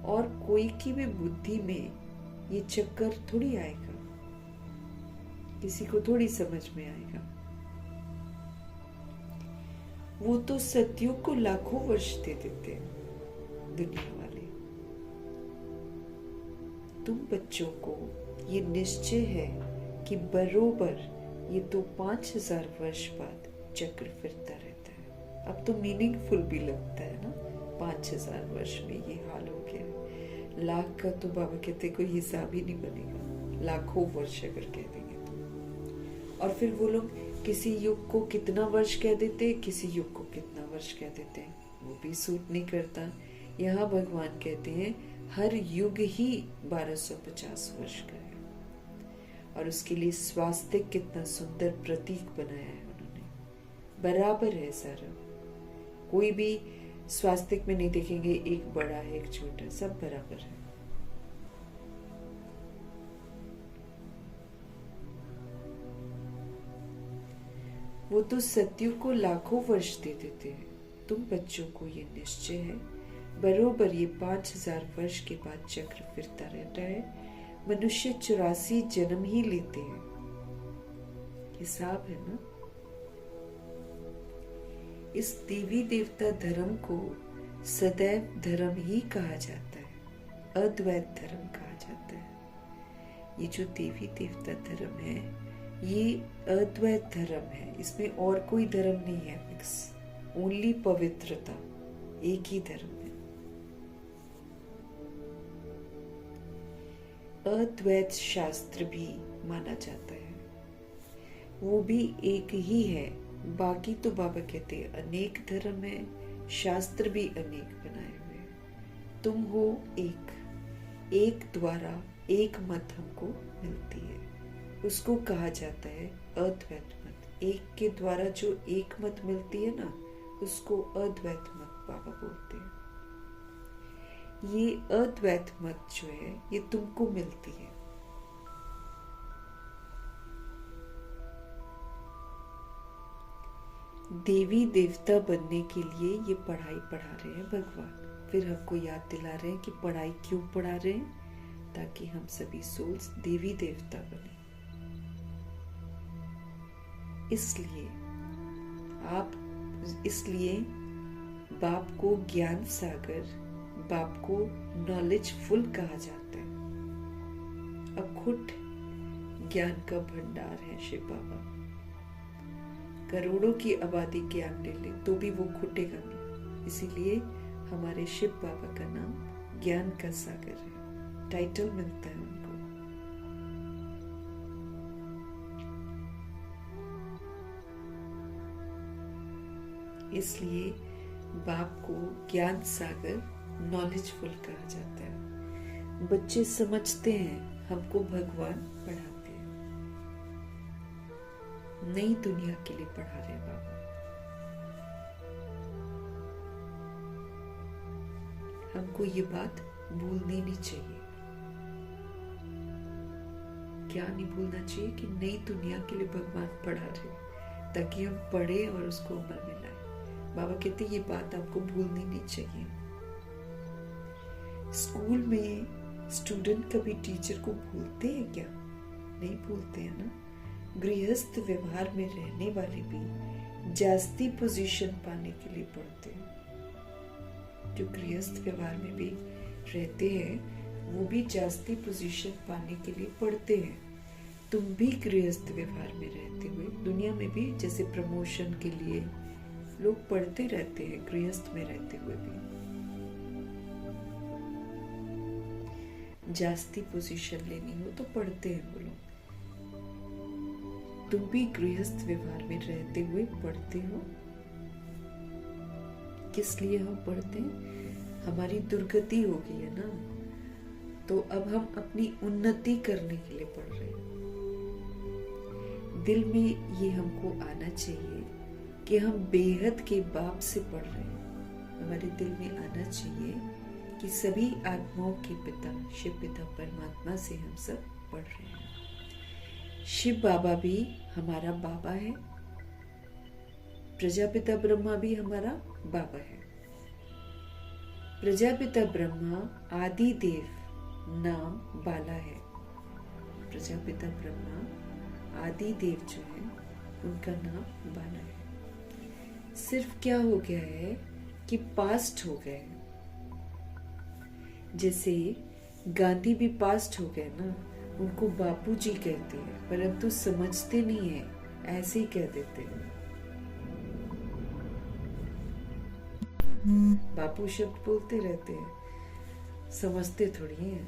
और कोई की भी बुद्धि में ये चक्कर थोड़ी आएगा, किसी को थोड़ी समझ में आएगा। वो तो सतयुग को लाखों वर्ष दे देते हैं दुनिया वाले। तुम बच्चों को ये निश्चय है कि बरोबर ये तो 5000 वर्ष बाद चक्र फिरता रहता है। अब तो मीनिंगफुल भी लगता है ना, 5000 वर्ष में ये हाल हो गया। लाख का तो बाबा कहते कोई हिसाब ही नहीं बनेगा, लाखों वर्ष अगर कह देंगे तो। और फिर वो लोग किसी युग को कितना वर्ष कह देते, किसी युग को कितना वर्ष कह देते हैं, वो भी सूट नहीं करता। यहाँ भगवान कहते हैं हर युग ही 1250 वर्ष का है। और उसके लिए स्वास्तिक कितना सुंदर प्रतीक बनाया है उन्होंने, बराबर है सारा। कोई भी स्वास्तिक में नहीं देखेंगे एक बड़ा है एक छोटा, सब बराबर है। वो तो सत्युग को लाखों वर्ष दे देते हैं, तुम बच्चों को ये निश्चय है बरोबर ये 5000 वर्ष के बाद चक्र फिरता रहता है। मनुष्य 84 जन्म ही लेते हैं, हिसाब है ना। इस देवी देवता धर्म को सदैव धर्म ही कहा जाता है, अद्वैत धर्म कहा जाता है। ये जो देवी देवता धर्म है ये अद्वैत धर्म है, इसमें और कोई धर्म नहीं है मिक्स, ओनली पवित्रता, एक ही धर्म है। अद्वैत शास्त्र भी माना जाता है, वो भी एक ही है। बाकी तो बाबा कहते हैं अनेक धर्म है, शास्त्र भी अनेक बनाए हुए हैं। तुम हो एक द्वारा एक मत हमको मिलती है, उसको कहा जाता है अद्वैत मत। एक के द्वारा जो एक मत मिलती है ना, उसको अद्वैत मत बाबा बोलते हैं। ये अद्वैत मत जो है ये तुमको मिलती है। देवी देवता बनने के लिए ये पढ़ाई पढ़ा रहे हैं भगवान, फिर हमको याद दिला रहे हैं कि पढ़ाई क्यों पढ़ा रहे हैं, ताकि हम सभी सोल्स देवी देवता बने। इसलिए बाप को ज्ञान सागर, बाप को नॉलेजफुल कहा जाता है। अखुट ज्ञान का भंडार है शिव बाबा। करोड़ों की आबादी ज्ञान ले ले तो भी वो खुटेगा नहीं, इसीलिए हमारे शिव बाबा का नाम ज्ञान का सागर है, टाइटल मिलता है उनको। इसलिए बाप को ज्ञान सागर, नॉलेजफुल कहा जाता है। बच्चे समझते हैं हमको भगवान पढ़ाते हैं, नई दुनिया के लिए पढ़ा रहे हैं बाबा। हमको ये बात भूलनी नहीं चाहिए। क्या नहीं भूलना चाहिए कि नई दुनिया के लिए भगवान पढ़ा रहे, ताकि हम पढ़े और उसको अमल में लाए। बाबा कहते ये बात आपको भूलनी नहीं चाहिए। स्कूल में स्टूडेंट कभी टीचर को भूलते हैं क्या? नहीं भूलते हैं ना। गृहस्थ व्यवहार में रहने वाले भी जास्ती पोजीशन पाने के लिए पढ़ते हैं। जो गृहस्थ व्यवहार में भी रहते हैं वो भी जास्ती पोजीशन पाने के लिए पढ़ते हैं। तुम भी गृहस्थ व्यवहार में रहते हुए दुनिया में भी जैसे प्रमोशन के लिए लोग पढ़ते रहते हैं, गृहस्थ में रहते हुए भी जास्ती पोजीशन लेनी हो तो पढ़ते हैं वो लोग। तुम भी गृहस्थ व्यवहार में रहते हुए पढ़ते हो। किस लिए हम पढ़ते हैं? हमारी दुर्गति हो गई है ना, तो अब हम अपनी उन्नति करने के लिए पढ़ रहे हैं। दिल में ये हमको आना चाहिए कि हम बेहद के बाप से पढ़ रहे हैं। हमारे दिल में आना चाहिए कि सभी आत्माओं के पिता शिव पिता परमात्मा से हम सब पढ़ रहे हैं। शिव बाबा भी हमारा बाबा है, प्रजापिता ब्रह्मा भी हमारा बाबा है। प्रजापिता ब्रह्मा आदि देव नाम बाला है। प्रजापिता ब्रह्मा आदि देव जो है उनका नाम बाला है। सिर्फ क्या हो गया है कि पास्ट हो गए, जैसे गांधी भी पास्ट हो गए ना, उनको बापूजी कहते हैं परंतु समझते नहीं है, ऐसे ही कह देते हैं। बापू शब्द बोलते रहते हैं, समझते थोड़ी हैं,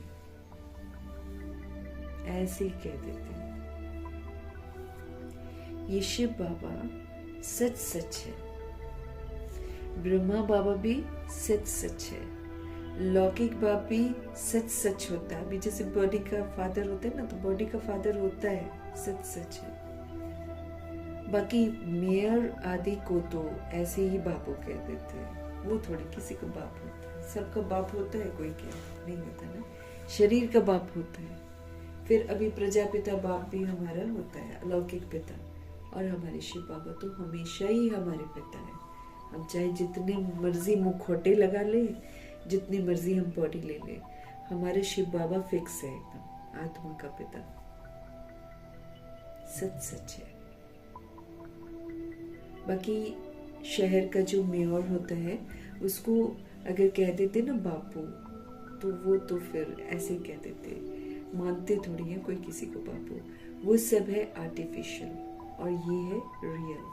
ऐसे ही कह देते हैं। ये शिव बाबा सच सच है, ब्रह्मा बाबा भी सच सच है, लौकिक बाबा भी सच सच होता है। अभी जैसे बॉडी का फादर होता है ना, तो बॉडी का फादर होता है, सच सच है। बाकी मेयर आदि को तो ऐसे ही बापू कह देते हैं, वो थोड़ी किसी का बाप होता है। सबका बाप होता है, कोई क्या नहीं होता ना, शरीर का बाप होता है। फिर अभी प्रजापिता बाप भी हमारा होता है, अलौकिक पिता। और हमारे शिव बाबा तो हमेशा ही हमारे पिता है। हम चाहे जितने मर्जी मुखौटे लगा ले, जितनी मर्जी हम बॉडी ले ले, हमारे शिव बाबा फिक्स है एकदम, आत्मा का पिता, सच सच है। बाकी शहर का जो मेयर होता है, उसको अगर कह देते ना बापू, तो वो तो फिर ऐसे कह देते, मानते थोड़ी है कोई किसी को बापू। वो सब है आर्टिफिशियल और ये है रियल।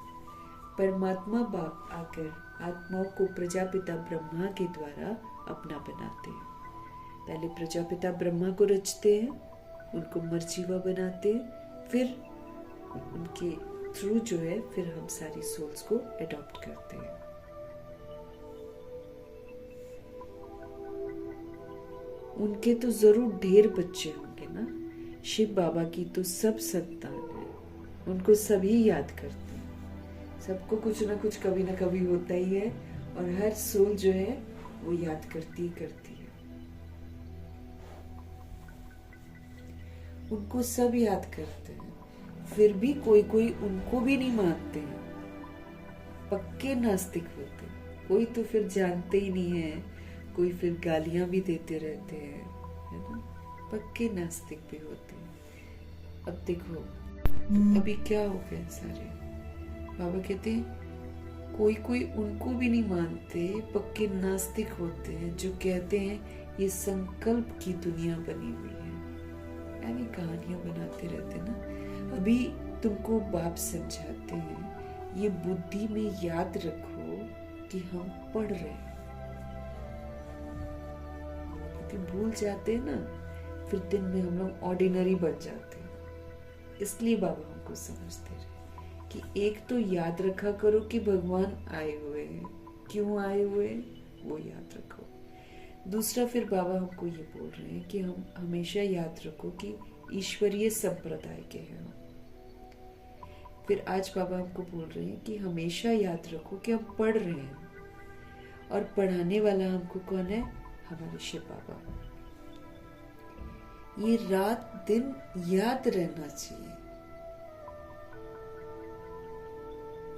परमात्मा बाप आकर आत्माओं को प्रजापिता ब्रह्मा के द्वारा अपना बनाते हैं। पहले प्रजापिता ब्रह्मा को रचते हैं, उनको मर्जीवा बनाते हैं, फिर उनके थ्रू जो है फिर हम सारी सोल्स को अडॉप्ट करते हैं। उनके तो जरूर ढेर बच्चे होंगे ना, शिव बाबा की तो सब संतान है, उनको सभी याद करते हैं। सबको कुछ ना कुछ कभी ना कभी होता ही है, और हर सोल जो है वो याद करती है। उनको सब याद करते हैं, फिर भी कोई कोई उनको भी नहीं मानते हैं, पक्के नास्तिक होते हैं। कोई तो फिर जानते ही नहीं है, कोई फिर गालियां भी देते रहते हैं, है ना, पक्के नास्तिक भी होते हैं। अब देखो अभी क्या हो गया सारे, बाबा कहते हैं कोई कोई उनको भी नहीं मानते, पक्के नास्तिक होते हैं, जो कहते हैं ये संकल्प की दुनिया बनी हुई है, यानी कहानियां बनाते रहते ना। अभी तुमको बाप समझाते हैं, ये बुद्धि में याद रखो कि हम पढ़ रहे हैं। भूल जाते हैं ना, फिर दिन में हम लोग ऑर्डिनरी बन जाते हैं। इसलिए बाबा हमको समझते रहे कि एक तो याद रखा करो कि भगवान आए हुए हैं, क्यों आए हुए हैं वो याद रखो। दूसरा फिर बाबा हमको ये बोल रहे हैं कि हम हमेशा याद रखो कि ईश्वरीय संप्रदाय के हैं। फिर आज बाबा हमको बोल रहे हैं कि हमेशा याद रखो कि हम पढ़ रहे हैं, और पढ़ाने वाला हमको कौन है, हमारे शिव बाबा। ये रात दिन याद रहना चाहिए,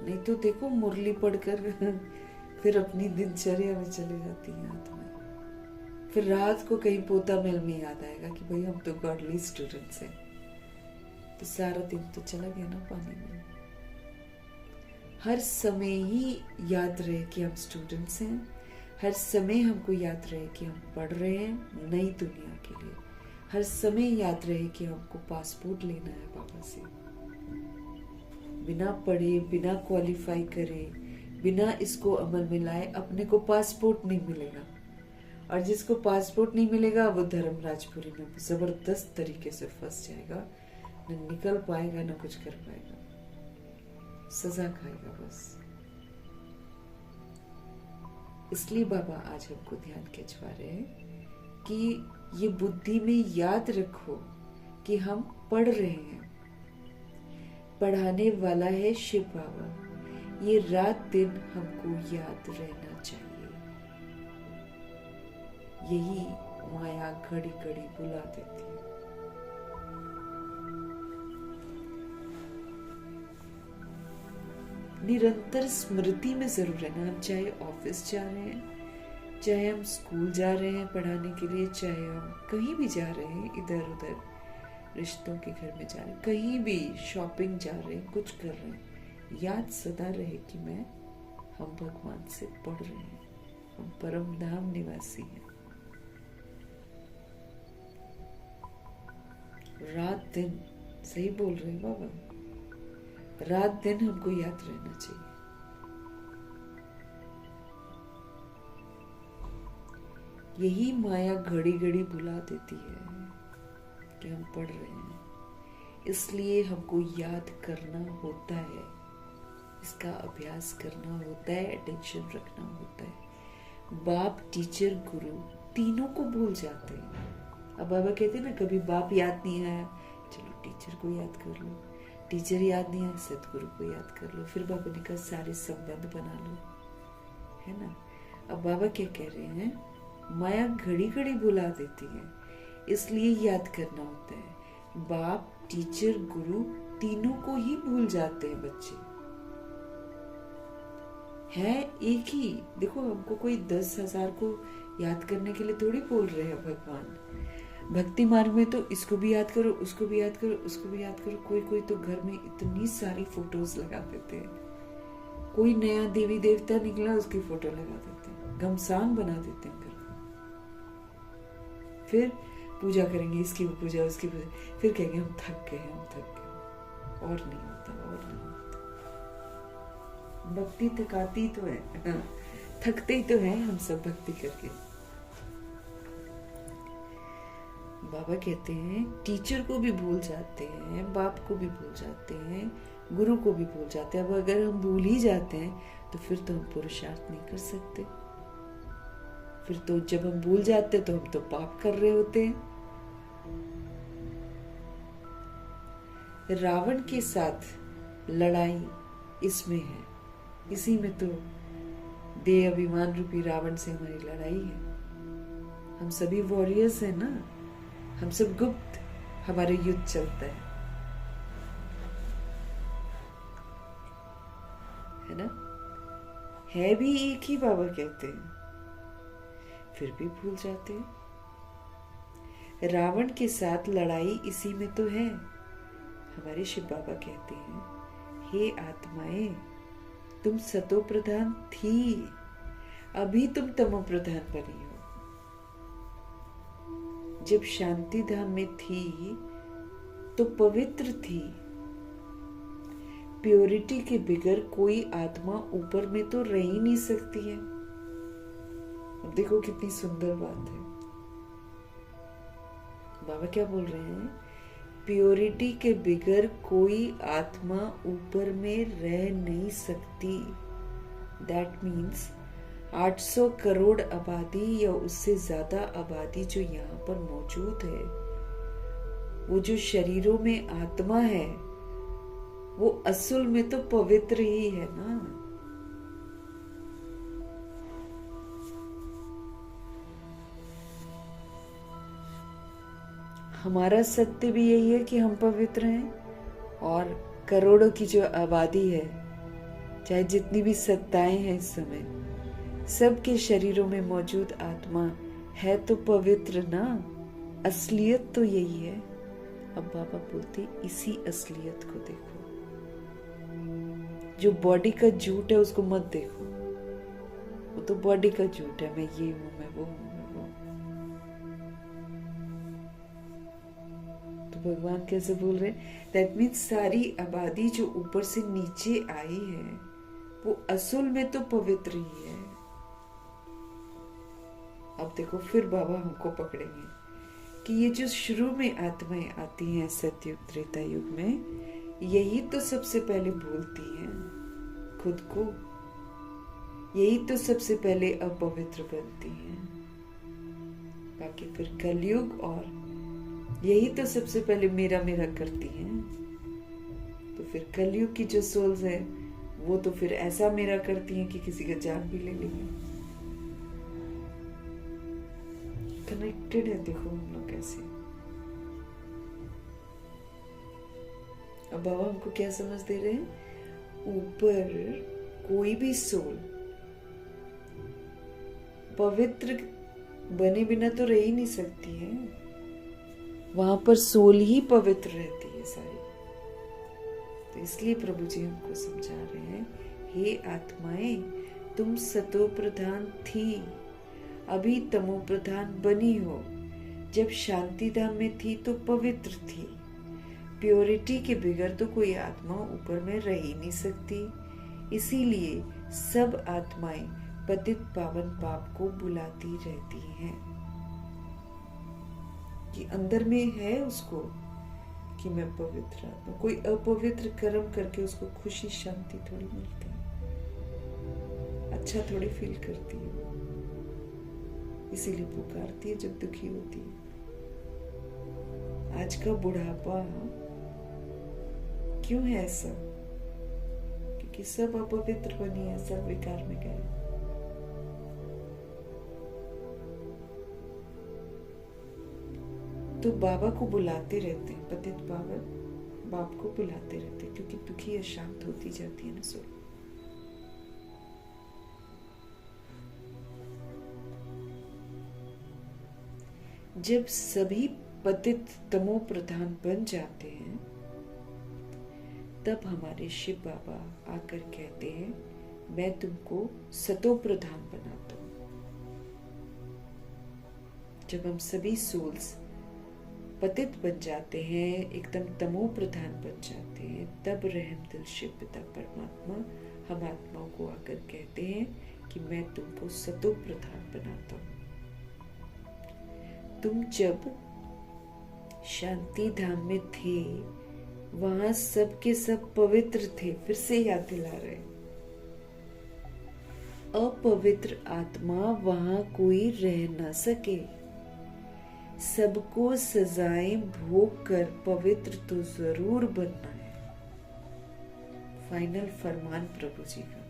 नहीं तो देखो मुरली पढ़कर फिर अपनी दिनचर्या में चले जाती है आत्मा। फिर रात को कहीं पोता महल में याद आएगा कि भाई हम तो गॉडली स्टूडेंट्स हैं, तो सारा दिन तो चला गया ना पानी में। हर समय ही याद रहे कि हम स्टूडेंट्स हैं, हर समय हमको याद रहे कि हम पढ़ रहे हैं नई दुनिया के लिए। हर समय याद रहे कि हमको पासपोर्ट लेना है बाबा से। बिना पढ़े, बिना क्वालिफाई करे, बिना इसको अमल में लाए अपने को पासपोर्ट नहीं मिलेगा। और जिसको पासपोर्ट नहीं मिलेगा वो धर्मराजपुरी में जबरदस्त तरीके से फंस जाएगा, न निकल पाएगा न कुछ कर पाएगा, सजा खाएगा बस। इसलिए बाबा आज हमको ध्यान खिंचवा रहे हैं कि ये बुद्धि में याद रखो कि हम पढ़ रहे हैं, पढ़ाने वाला है शिव बाबा। ये रात दिन हमको याद रहना चाहिए। यही माया घड़ी घड़ी बुला देती है। निरंतर स्मृति में जरूर रहना। हम चाहे ऑफिस जा रहे हैं, चाहे हम स्कूल जा रहे हैं पढ़ाने के लिए, चाहे हम कहीं भी जा रहे हैं, इधर उधर रिश्तों के घर में जा रहे हैं, कहीं भी शॉपिंग जा रहे हैं, कुछ कर रहे हैं, याद सदा रहे कि हम भगवान से पढ़ रहे हैं, हम परम धाम निवासी हैं। रात दिन, सही बोल रहे हैं बाबा, रात दिन हमको याद रहना चाहिए। यही माया घड़ी घड़ी बुला देती है कि हम पढ़ रहे हैं, इसलिए हमको याद करना होता है, इसका अभ्यास करना होता है, अटेंशन रखना होता है। बाप, टीचर, गुरु तीनों को भूल जाते हैं। अब बाबा कहते हैं ना, कभी बाप याद नहीं आया, चलो टीचर को याद कर लो, टीचर याद नहीं आया, सतगुरु को याद कर लो, फिर बाबा ने कहा सारे संबंध बना लो, है ना। अब बाबा क्या कह रहे हैं, माया घड़ी घड़ी बुला देती है, इसलिए याद करना होता है। बाप, टीचर, गुरु तीनों को ही भूल जाते हैं बच्चे, है एक ही। देखो, हमको कोई 10,000 को याद करने के लिए थोड़ी बोल रहे हैं भगवान। भक्ति मार्ग में तो इसको भी याद करो, उसको भी याद करो, उसको भी याद करो। कोई कोई तो घर में इतनी सारी फोटोज लगा देते हैं, कोई नया देवी देवता निकला उसकी फोटो लगा देते हैं, घमसान बना देते हैं घर को। फिर पूजा करेंगे, इसकी पूजा, उसकी पूजा, फिर कहेंगे हम थक गए, हम थक गए, और नहीं होता, और नहीं होता। भक्ति थकाती तो है, थकते ही तो है हम सब भक्ति करके। बाबा कहते हैं टीचर को भी भूल जाते हैं, बाप को भी भूल जाते हैं, गुरु को भी भूल जाते हैं। अब अगर हम भूल ही जाते हैं तो फिर तो हम पुरुषार्थ नहीं कर सकते, फिर तो जब हम भूल जाते हैं तो हम तो पाप कर रहे होते हैं। रावण के साथ लड़ाई इसमें है, इसी में तो देह अभिमान रूपी रावण से हमारी लड़ाई है। हम सभी वॉरियर्स हैं ना, हम सब गुप्त, हमारा युद्ध चलता है ना। है भी एक ही, बाबा कहते हैं, फिर भी भूल जाते हैं। रावण के साथ लड़ाई इसी में तो है। हमारे शिव बाबा कहते हैं, हे आत्माएं, तुम सतो प्रधान थी, अभी तुम तमो प्रधान बनी हो। जब शांति धाम में थी तो पवित्र थी। प्योरिटी के बगैर कोई आत्मा ऊपर में तो रह ही नहीं सकती है। अब देखो कितनी सुंदर बात है। बाबा क्या बोल रहे हैं, प्योरिटी के बगैर कोई आत्मा ऊपर में रह नहीं सकती। दैट मीन्स 800 करोड़ आबादी या उससे ज्यादा आबादी जो यहाँ पर मौजूद है, वो जो शरीरों में आत्मा है वो असल में तो पवित्र ही है ना। हमारा सत्य भी यही है कि हम पवित्र हैं, और करोड़ों की जो आबादी है, चाहे जितनी भी सत्ताएं हैं इस समय, सबके शरीरों में मौजूद आत्मा है तो पवित्र ना। असलियत तो यही है। अब बाबा बोलते इसी असलियत को देखो। जो बॉडी का झूठ है उसको मत देखो, वो तो बॉडी का झूठ है, मैं ये हूं, मैं वो हूं, मैं वो। तो भगवान कैसे बोल रहे, दैट मीन्स सारी आबादी जो ऊपर से नीचे आई है वो असल में तो पवित्र ही है। अब देखो, फिर बाबा हमको पकड़ेंगे कि ये जो शुरू में आत्माएं आती हैं सतयुग त्रेता युग में, यही तो सबसे पहले भूलती हैं खुद को, यही तो सबसे पहले अपवित्र बनती हैं। बाकी फिर कलयुग, और यही तो सबसे पहले मेरा मेरा करती हैं। तो फिर कलयुग की जो सोल्स है वो तो फिर ऐसा मेरा करती हैं कि किसी का जान भी ले लेंगे। कनेक्टेड है, देखो हम लोग कैसे। अब बाबा हमको क्या समझ दे रहे हैं, ऊपर कोई भी सोल पवित्र बने बिना तो रह ही नहीं सकती है। वहां पर सोल ही पवित्र रहती है सारी। तो इसलिए प्रभु जी हमको समझा रहे हैं, हे आत्माएं, तुम सतो प्रधान थी, अभी तमो प्रधान बनी हो। जब शांति धाम में थी तो पवित्र थी। प्योरिटी के बगैर तो कोई आत्मा ऊपर में रह ही नहीं सकती। इसीलिए सब आत्माएं पतित पावन पाप को बुलाती रहती हैं कि अंदर में है उसको कि मैं पवित्र आत्मा। कोई अपवित्र कर्म करके उसको खुशी शांति थोड़ी मिलती है, अच्छा थोड़ी फील करती है, इसीलिए पुकारती है जब दुखी होती है। आज का बुढ़ापा क्यों है ऐसा? क्योंकि सब अपवित्र बनी है, सब विकार में गए। तो बाबा को बुलाते रहते हैं, पतित पावन बाप को बुलाते रहते हैं, क्योंकि दुखी अशांत होती जाती है ना सोल। जब सभी पतित तमो प्रधान बन जाते हैं, तब हमारे शिव बाबा आकर कहते हैं, मैं तुमको सतो प्रधान बनाता हूं। जब हम सभी सोल्स पतित बन जाते हैं, एकदम तमो प्रधान बन जाते हैं, तब रहम दिल शिव पिता परमात्मा हम आत्माओं को आकर कहते हैं कि मैं तुमको सतो प्रधान बनाता हूं। तुम जब शांति धाम में थे, वहां सब के सब पवित्र थे। फिर से याद दिला रहे, अपवित्र आत्मा वहां कोई रह ना सके। सबको सजाएं भोग कर पवित्र तो जरूर बनना है। फाइनल फरमान प्रभु जी का।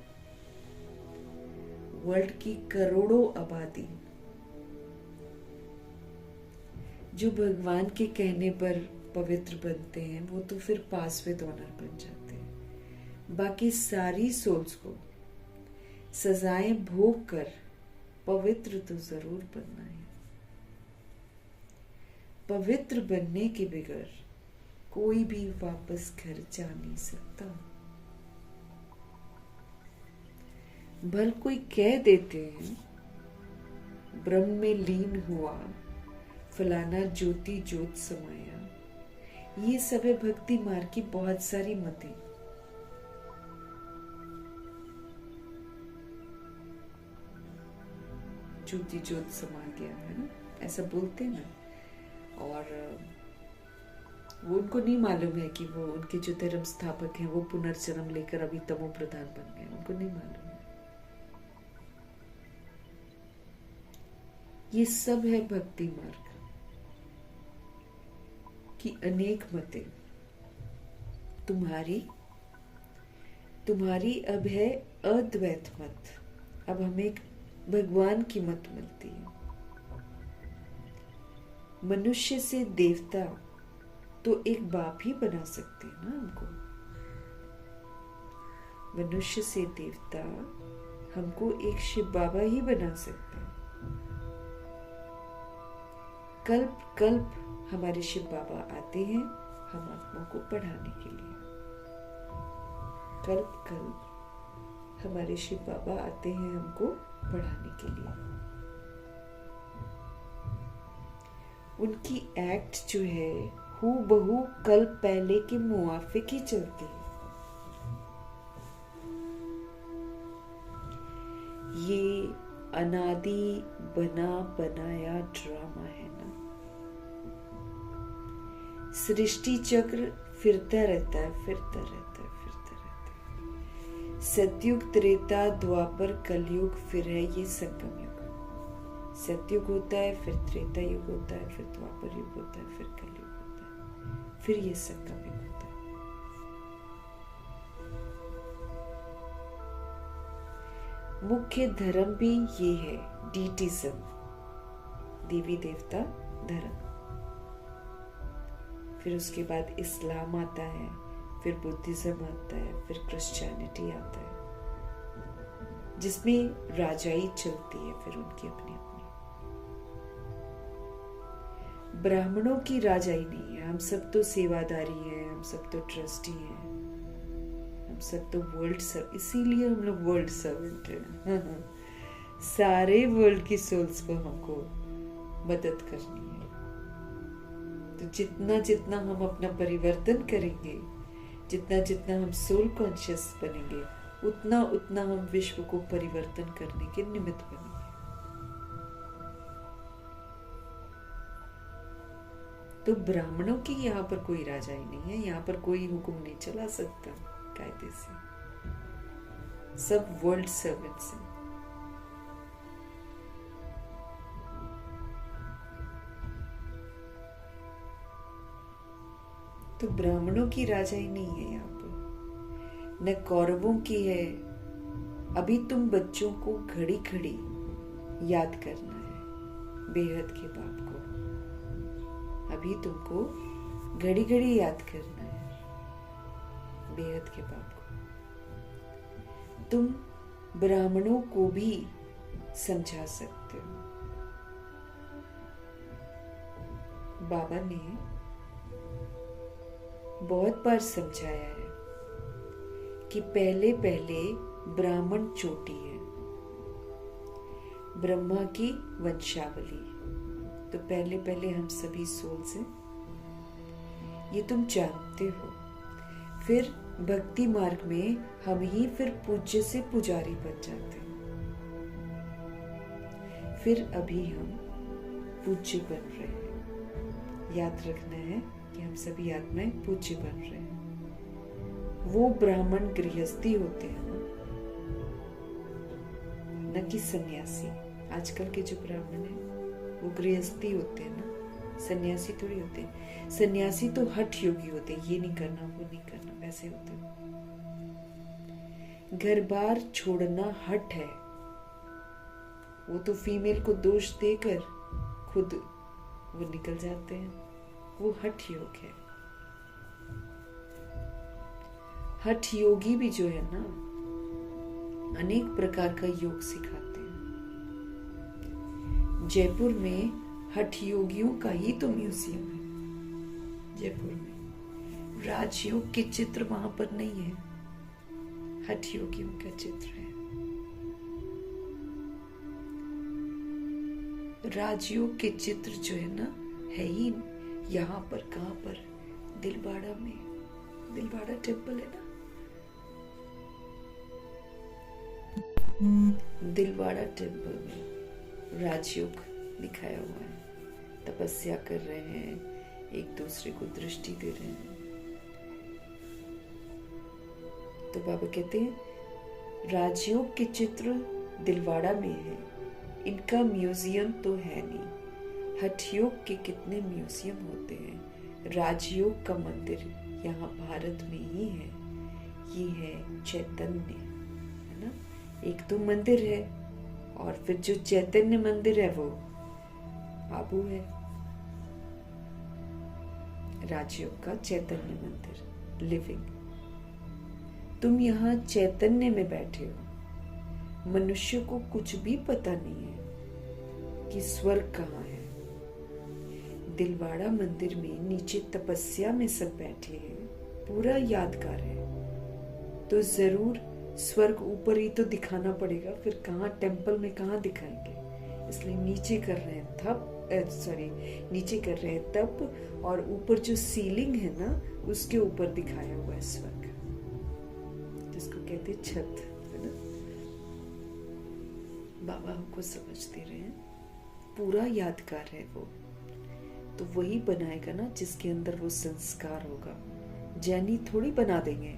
वर्ल्ड की करोड़ों आबादी जो भगवान के कहने पर पवित्र बनते हैं, वो तो फिर पास विद ऑनर बन जाते हैं। बाकी सारी सोल्स को सजाएं भोग कर पवित्र तो जरूर बनना है। पवित्र बनने के बगैर कोई भी वापस घर जा नहीं सकता। भल कोई कह देते हैं ब्रह्म में लीन हुआ, फलाना ज्योति ज्योत समाया। ये सब है भक्ति मार्ग की बहुत सारी मतें। ज्योति ज्योत समा गया है ना, ऐसा बोलते हैं ना। और वो उनको नहीं मालूम है कि वो उनके जो धर्म स्थापक हैं वो पुनर्जन्म लेकर अभी तमो प्रधान बन गए, उनको नहीं मालूम है। ये सब है भक्ति मार्ग की अनेक मतें। तुम्हारी अब है अद्वैत मत। अब हमें एक भगवान की मत मिलती है। मनुष्य से देवता तो एक बाप ही बना सकते हैं ना हमको। मनुष्य से देवता हमको एक शिव बाबा ही बना सकते हैं। कल्प कल्प हमारे शिव बाबा आते हैं हम आत्मा को पढ़ाने के लिए। कल्प कल्प हमारे शिव बाबा आते हैं हमको पढ़ाने के लिए। उनकी एक्ट जो है हूबहू कल्प पहले के मुआफिक ही चलती है। ये अनादि बना बनाया ड्रामा है ना। सृष्टि चक्र फिरता रहता है, फिरता रहता है, फिरता रहता है। सतयुग त्रेता द्वापर कलयुग, फिर है ये संगम युग। सतयुग होता है, फिर त्रेता युग होता है, फिर द्वापर युग होता है, फिर कलयुग होता है, फिर ये संगम युग होता है। मुख्य धर्म भी ये है, डीटिज्म, देवी देवता धर्म। फिर उसके बाद इस्लाम आता है, फिर बुद्धिज्म आता है, फिर क्रिश्चियनिटी आता है, जिसमें राजाई चलती है फिर उनकी अपनी अपनी। ब्राह्मणों की राजाई नहीं है। हम सब तो सेवादारी हैं, हम सब तो ट्रस्टी हैं, हम सब तो वर्ल्ड सर्व, इसीलिए हम लोग वर्ल्ड सर्वेंट हैं। सारे वर्ल्ड की सोल्स को हमको मदद करनी है। तो जितना जितना हम अपना परिवर्तन करेंगे, जितना जितना हम सोल कॉन्शियस बनेंगे, उतना उतना हम विश्व को परिवर्तन करने के निमित्त बनेंगे। तो ब्राह्मणों की यहाँ पर कोई राजाई नहीं है, यहाँ पर कोई हुक्म नहीं चला सकता कायदे से, सब वर्ल्ड सर्वेंट्स हैं। तो ब्राह्मणों की राजाई नहीं है यहाँ पर, न कौरवों की है। अभी तुम बच्चों को घड़ी घड़ी याद करना है बेहद के बाप को, अभी तुमको घड़ी घड़ी याद करना है बेहद के बाप को। तुम ब्राह्मणों को भी समझा सकते हो। बाबा ने बहुत बार समझाया है कि पहले पहले ब्राह्मण चोटी है, ब्रह्मा की वंशावली। तो पहले पहले हम सभी सोल्स हैं, ये तुम जानते हो। फिर भक्ति मार्ग में हम ही फिर पूज्य से पुजारी बन जाते हैं। फिर अभी हम पूज्य बन रहे हैं। याद रखना है कि हम सभी आत्माएं पूज्य बन रहे हैं। वो ब्राह्मण गृहस्थी होते हैं न कि सन्यासी। आजकल के जो ब्राह्मण हैं वो गृहस्थी होते हैं ना, सन्यासी थोड़ी होते हैं। सन्यासी तो हठ योगी होते हैं, ये नहीं करना वो नहीं करना, वैसे होते हैं। घर बार छोड़ना हठ है, वो तो फीमेल को दोष देकर खुद वो निकल जाते हैं, वो हठ योग है। हठ योगी भी जो है ना अनेक प्रकार का योग सिखाते हैं। जयपुर में हठ योगियों का ही तो म्यूजियम है। जयपुर में राजयोग के चित्र वहां पर नहीं है, हठ योगियों का चित्र है। राजयोग के चित्र जो है ना है ही यहाँ पर। कहाँ पर? दिलवाड़ा में, दिलवाड़ा टेम्पल है ना, दिलवाड़ा टेम्पल में राजयोग दिखाया हुआ है। तपस्या कर रहे हैं, एक दूसरे को दृष्टि दे रहे हैं। तो बाबा कहते हैं राजयोग के चित्र दिलवाड़ा में है, इनका म्यूजियम तो है नहीं। हठयोग के कितने म्यूजियम होते हैं। राजयोग का मंदिर यहाँ भारत में ही है, ये है चैतन्य, है ना। एक तो मंदिर है और फिर जो चैतन्य मंदिर है वो आबू है। राजयोग का चैतन्य मंदिर लिविंग। तुम यहाँ चैतन्य में बैठे हो। मनुष्य को कुछ भी पता नहीं है कि स्वर्ग कहाँ है। दिलवाड़ा मंदिर में नीचे तपस्या में सब बैठे हैं, पूरा यादगार है। तो जरूर स्वर्ग ऊपर ही तो दिखाना पड़ेगा, फिर कहाँ टेम्पल में कहाँ दिखाएंगे। इसलिए नीचे कर रहे हैं नीचे कर रहे हैं तप, और ऊपर जो सीलिंग है ना उसके ऊपर दिखाया हुआ है स्वर्ग, जिसको कहते हैं छत, है ना। बाबा हमको समझ दे रहे हैं, पूरा यादगार है वो। तो वही बनाएगा ना जिसके अंदर वो संस्कार होगा। जैनी थोड़ी बना देंगे,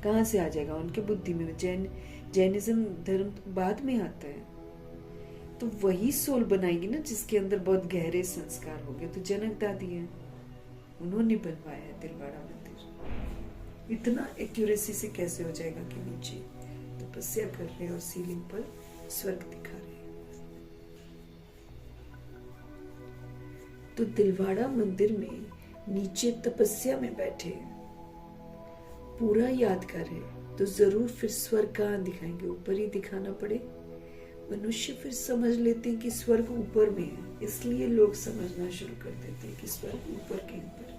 कहाँ से आ जाएगा उनके बुद्धि में। जैनिज्म धर्म बाद में आता है। तो वही सोल बनाएगी ना जिसके अंदर बहुत गहरे संस्कार हो गए। तो जनक दादी है, उन्होंने बनवाया है दिलवाड़ा मंदिर। इतना एक्यूरेसी से कैसे हो जाएगा कि नीचे तपस्या कर रहे हैं और सीलिंग पर स्वर्ग दिखा रहे हैं। तो दिलवाड़ा मंदिर में नीचे तपस्या में बैठे हैं, पूरा यादगार है। तो जरूर फिर स्वर्ग कहाँ दिखाएंगे, ऊपर ही दिखाना पड़े। मनुष्य फिर समझ लेते हैं कि स्वर्ग ऊपर में है, इसलिए लोग समझना शुरू कर देते हैं कि स्वर्ग ऊपर कहीं पर।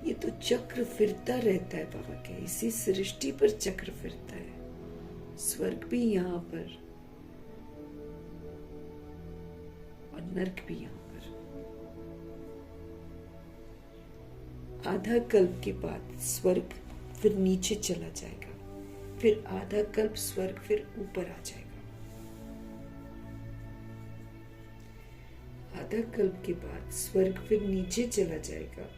ये तो चक्र फिरता रहता है बाबा के, इसी सृष्टि पर चक्र फिरता है। स्वर्ग भी यहाँ पर और नर्क भी यहाँ पर। आधा कल्प के बाद स्वर्ग फिर नीचे चला जाएगा, फिर आधा कल्प स्वर्ग फिर ऊपर आ जाएगा। आधा कल्प के बाद स्वर्ग फिर नीचे चला जाएगा,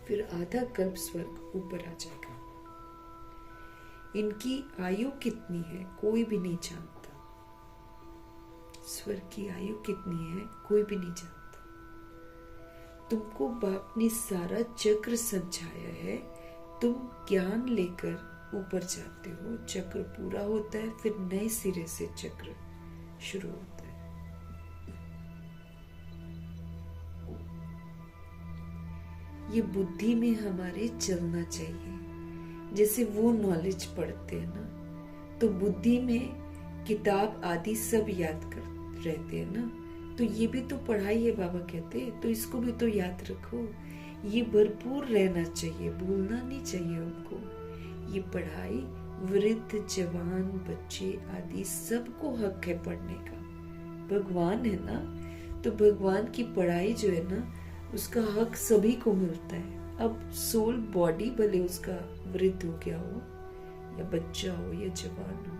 फिर आधा कल्प स्वर्ग ऊपर आ जाएगा। इनकी आयु कितनी है कोई भी नहीं जानता। स्वर्ग की आयु कितनी है कोई भी नहीं जानता। तुमको बाप ने सारा चक्र समझाया है, तुम ज्ञान लेकर ऊपर जाते हो, चक्र पूरा होता है, फिर नए सिरे से चक्र शुरू होता है। ये बुद्धि में हमारे चलना चाहिए। जैसे वो नॉलेज पढ़ते हैं ना, तो बुद्धि में किताब आदि सब याद कर रहते हैं ना, तो ये भी तो पढ़ाई है बाबा कहते हैं, तो इसको भी तो याद रखो। ये भरपूर रहना चाहिए, भूलना नहीं चाहिए उनको। ये पढ़ाई वृद्ध जवान बच्चे आदि सबको हक है पढ़ने का। भगवान है ना, तो भगवान की पढ़ाई जो है ना, उसका हक सभी को मिलता है। अब सोल बॉडी भले उसका वृद्ध हो गया हो या बच्चा हो या जवान हो,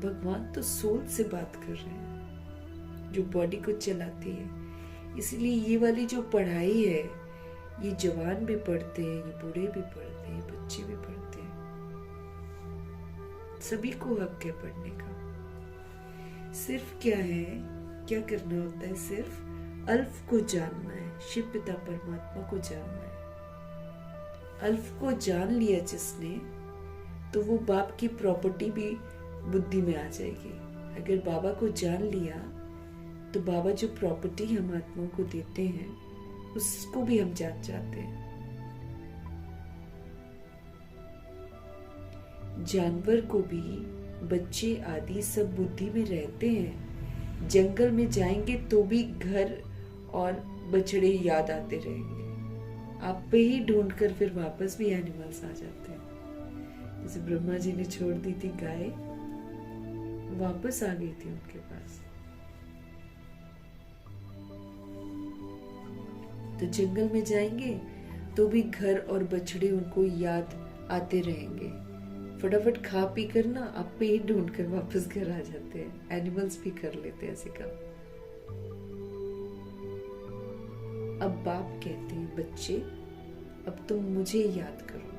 भगवान तो सोल से बात कर रहे हैं जो बॉडी को चलाती है। इसलिए ये वाली जो पढ़ाई है, ये जवान भी पढ़ते हैं, ये बूढ़े भी पढ़ते हैं, बच्चे भी पढ़ते हैं, सभी को हक है पढ़ने का। सिर्फ क्या है, क्या करना होता है, सिर्फ अल्फ को जानना है, शिव पिता परमात्मा को जानना है। अल्फ को जान लिया जिसने, तो वो बाप की प्रॉपर्टी भी बुद्धि में आ जाएगी। अगर बाबा को जान लिया तो बाबा जो प्रॉपर्टी हम आत्माओं को देते हैं उसको भी हम जान जाते हैं। जानवर को भी बच्चे आदि सब बुद्धि में रहते हैं। जंगल में जाएंगे तो भी घर और बछड़े याद आते रहेंगे। आप पे ही ढूंढकर फिर वापस भी एनिमल्स आ जाते हैं। जैसे ब्रह्मा जी ने छोड़ दी थी गाय, वापस आ गई थी उनके पास। तो जंगल में जाएंगे तो भी घर और बछड़े उनको याद आते रहेंगे। फटाफट खा पी कर ना आप पे ही ढूंढ कर वापस घर आ जाते हैं। एनिमल्स भी कर लेते हैं ऐसे काम। अब बाप कहते हैं, बच्चे अब तुम मुझे याद करो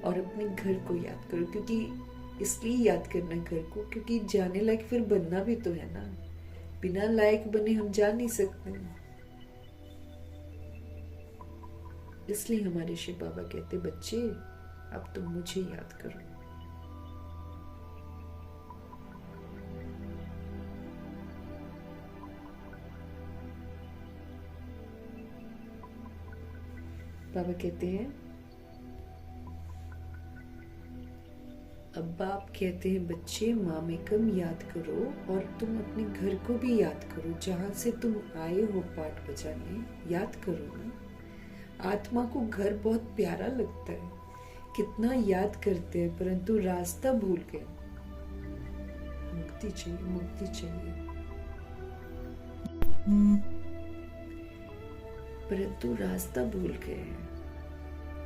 और अपने घर को याद करो। क्योंकि इसलिए याद करना घर को, क्योंकि जाने लायक फिर बनना भी तो है ना। बिना लायक बने हम जा नहीं सकते। इसलिए हमारे शिव बाबा कहते, बच्चे अब तुम मुझे याद करो। बाबा कहते हैं, अब बाप कहते हैं, बच्चे मामेकम याद करो और तुम अपने घर को भी याद करो जहां से तुम आए हो पाठ बजाने। याद करो ना। आत्मा को घर बहुत प्यारा लगता है, कितना याद करते हैं, परंतु रास्ता भूल गए। मुक्ति चाहिए, मुक्ति चाहिए, परंतु रास्ता भूल गए हैं।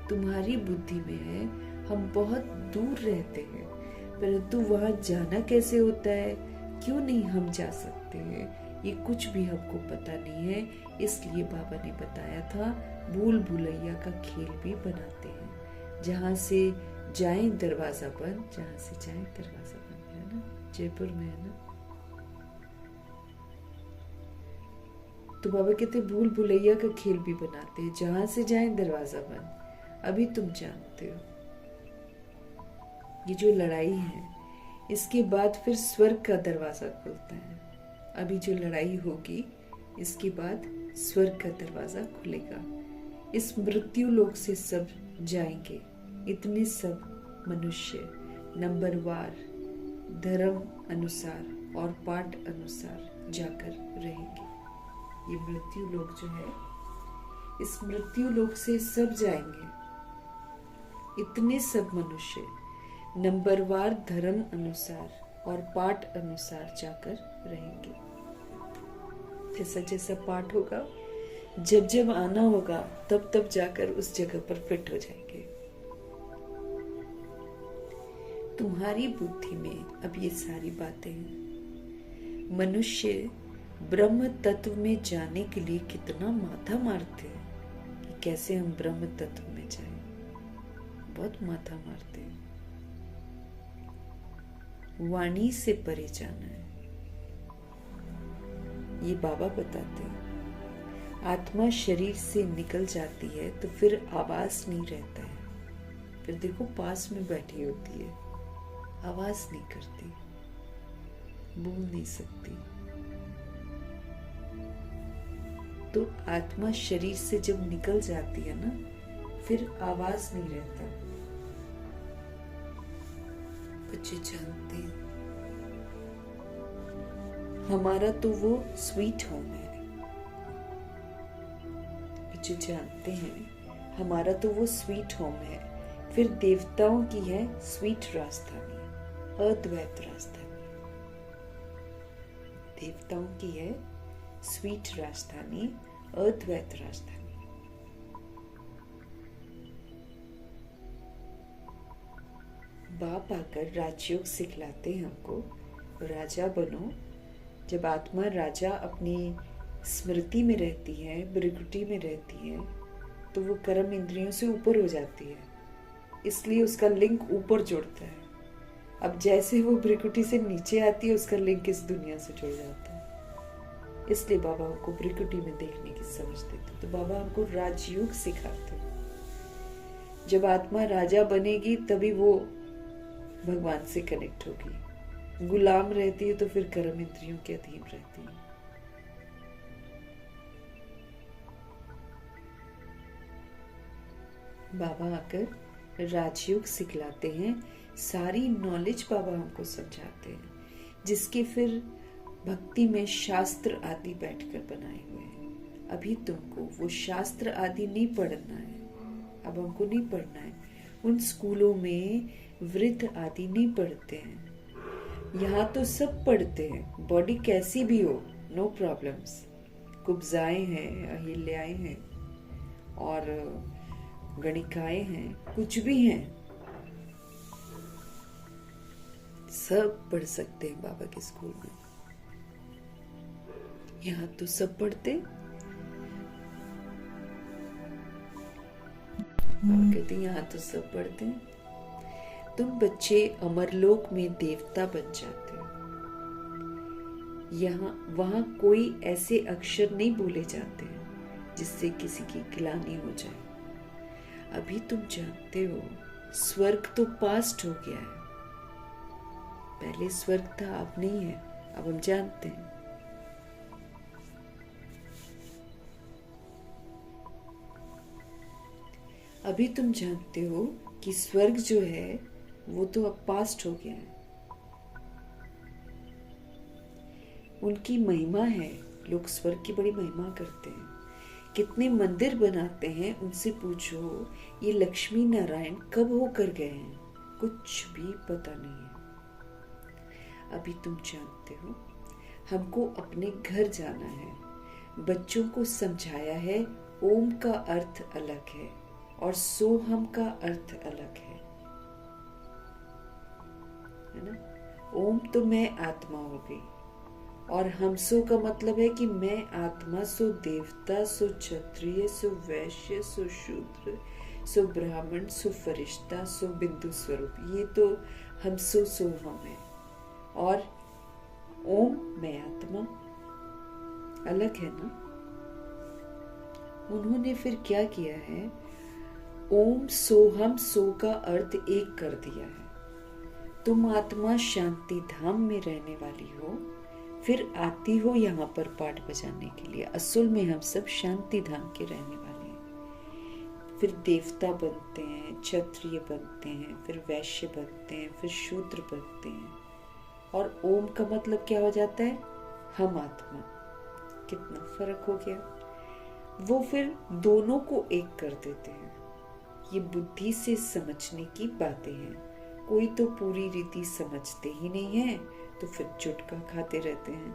तुम्हारी बुद्धि में है, हम बहुत दूर रहते हैं, परंतु वहां जाना कैसे होता है, क्यों नहीं हम जा सकते हैं, ये कुछ भी हमको पता नहीं है। इसलिए बाबा ने बताया था, भूल भुलैया का खेल भी बनाते हैं। जहां से जाएं दरवाजा बंद, जहां से जाएं दरवाजा बंद, है ना, जयपुर में है ना। तो बाबा कहते भूल भुलैया का खेल भी बनाते हैं, जहां से जाएं दरवाजा बंद। अभी तुम जानते हो ये जो लड़ाई है, इसके बाद फिर स्वर्ग का दरवाजा खुलता है। अभी जो लड़ाई होगी, इसके बाद स्वर्ग का दरवाजा खुलेगा। इस मृत्यु लोक से सब जाएंगे, इतने सब मनुष्य नंबरवार धर्म अनुसार और पाठ अनुसार जाकर रहेंगे। ये मृत्यु लोक जो है, इस मृत्यु लोक से सब जाएंगे, इतने सब मनुष्य नंबरवार धर्म अनुसार और पाठ अनुसार जाकर रहेंगे। जैसा जैसा पाठ होगा, जब जब आना होगा, तब तब जाकर उस जगह पर फिट हो जाएंगे। तुम्हारी बुद्धि में अब ये सारी बातें हैं। मनुष्य ब्रह्म तत्व में जाने के लिए कितना माथा मारते हैं कि कैसे हम ब्रह्म तत्व में जाएं। बहुत माथा मारते हैं। वाणी से परे जाना है, ये बाबा बताते हैं। आत्मा शरीर से निकल जाती है तो फिर आवाज नहीं रहता है। फिर देखो पास में बैठी होती है, आवाज नहीं करती, बोल नहीं सकती। तो आत्मा शरीर से जब निकल जाती है ना, फिर आवाज नहीं रहता। बच्चे जानते हैं हमारा तो वो स्वीट होम है। बच्चे जानते हैं हमारा तो वो स्वीट होम है। फिर देवताओं की है स्वीट राजधानी, अद्वैत राजधानी। देवताओं की है स्वीट राजधानी, अद्वैत राजधानी। बाप आकर राजयोग सिखलाते हैं हमको, राजा बनो। जब आत्मा राजा अपनी स्मृति में रहती है, ब्रिकुटी में रहती है, तो वो कर्म इंद्रियों से ऊपर हो जाती है, इसलिए उसका लिंक ऊपर जुड़ता है। अब जैसे वो ब्रिकुटी से नीचे आती है, उसका लिंक इस दुनिया से जुड़ जाता है। इसलिए बाबा हमको ब्रिकुटी में देखने की समझ देते। तो बाबा हमको राजयोग सिखाते। जब आत्मा राजा बनेगी तभी वो भगवान से कनेक्ट होगी। गुलाम रहती है तो फिर कर्म इंद्रियों के अधीन रहती है। बाबा आकर राजयोग सिखलाते हैं, सारी नॉलेज बाबा हमको समझाते हैं, जिसके फिर भक्ति में शास्त्र आदि बैठकर बनाए हुए हैं। अभी तुमको वो शास्त्र आदि नहीं पढ़ना है, अब हमको नहीं पढ़ना है। उन स्कूलों में वृद्ध आदि नहीं पढ़ते हैं। यहाँ तो सब पढ़ते हैं, बॉडी कैसी भी हो, नो प्रॉब्लम्स। कुब्जाएं हैं, अहिल्याएं हैं और गणिकाएं हैं, कुछ भी हैं, सब पढ़ सकते हैं बाबा के स्कूल में। यहाँ तो सब पढ़ते। कहते यहाँ तो सब पढ़ते हैं। तुम बच्चे अमरलोक में देवता बन जाते हो। यहाँ वहां कोई ऐसे अक्षर नहीं बोले जाते हैं जिससे किसी की गिलानी हो जाए। अभी तुम जानते हो स्वर्ग तो पास्ट हो गया है। पहले स्वर्ग था, अब नहीं है, अब हम जानते हैं। अभी तुम जानते हो कि स्वर्ग जो है वो तो अब पास्ट हो गया है। उनकी महिमा है, लोग स्वर्ग की बड़ी महिमा करते हैं, कितने मंदिर बनाते हैं। उनसे पूछो ये लक्ष्मी नारायण कब होकर गए हैं, कुछ भी पता नहीं है। अभी तुम जानते हो हमको अपने घर जाना है। बच्चों को समझाया है ओम का अर्थ अलग है और सोहम का अर्थ अलग है ना। ओम तो मैं आत्मा हो गई और हमसो का मतलब है कि मैं आत्मा, सो देवता, सो क्षत्रिय, सो वैश्य, सो शूद्र, सो ब्राह्मण, सो फरिश्ता, सो बिंदु स्वरूप। ये तो हमसो सोहम है। और ओम मैं आत्मा अलग है ना। उन्होंने फिर क्या किया है, ओम सोहम सो का अर्थ एक कर दिया है। तुम आत्मा शांति धाम में रहने वाली हो, फिर आती हो यहाँ पर पाठ बजाने के लिए। असल में हम सब शांति धाम के रहने वाले हैं। फिर देवता बनते हैं, क्षत्रिय बनते हैं, फिर वैश्य बनते हैं, फिर शूद्र बनते हैं। और ओम का मतलब क्या हो जाता है, हम आत्मा। कितना फर्क हो गया। वो फिर दोनों को एक कर देते हैं। ये बुद्धि से समझने की बातें हैं। कोई तो पूरी रीति समझते ही नहीं है, तो फिर चुटका खाते रहते हैं।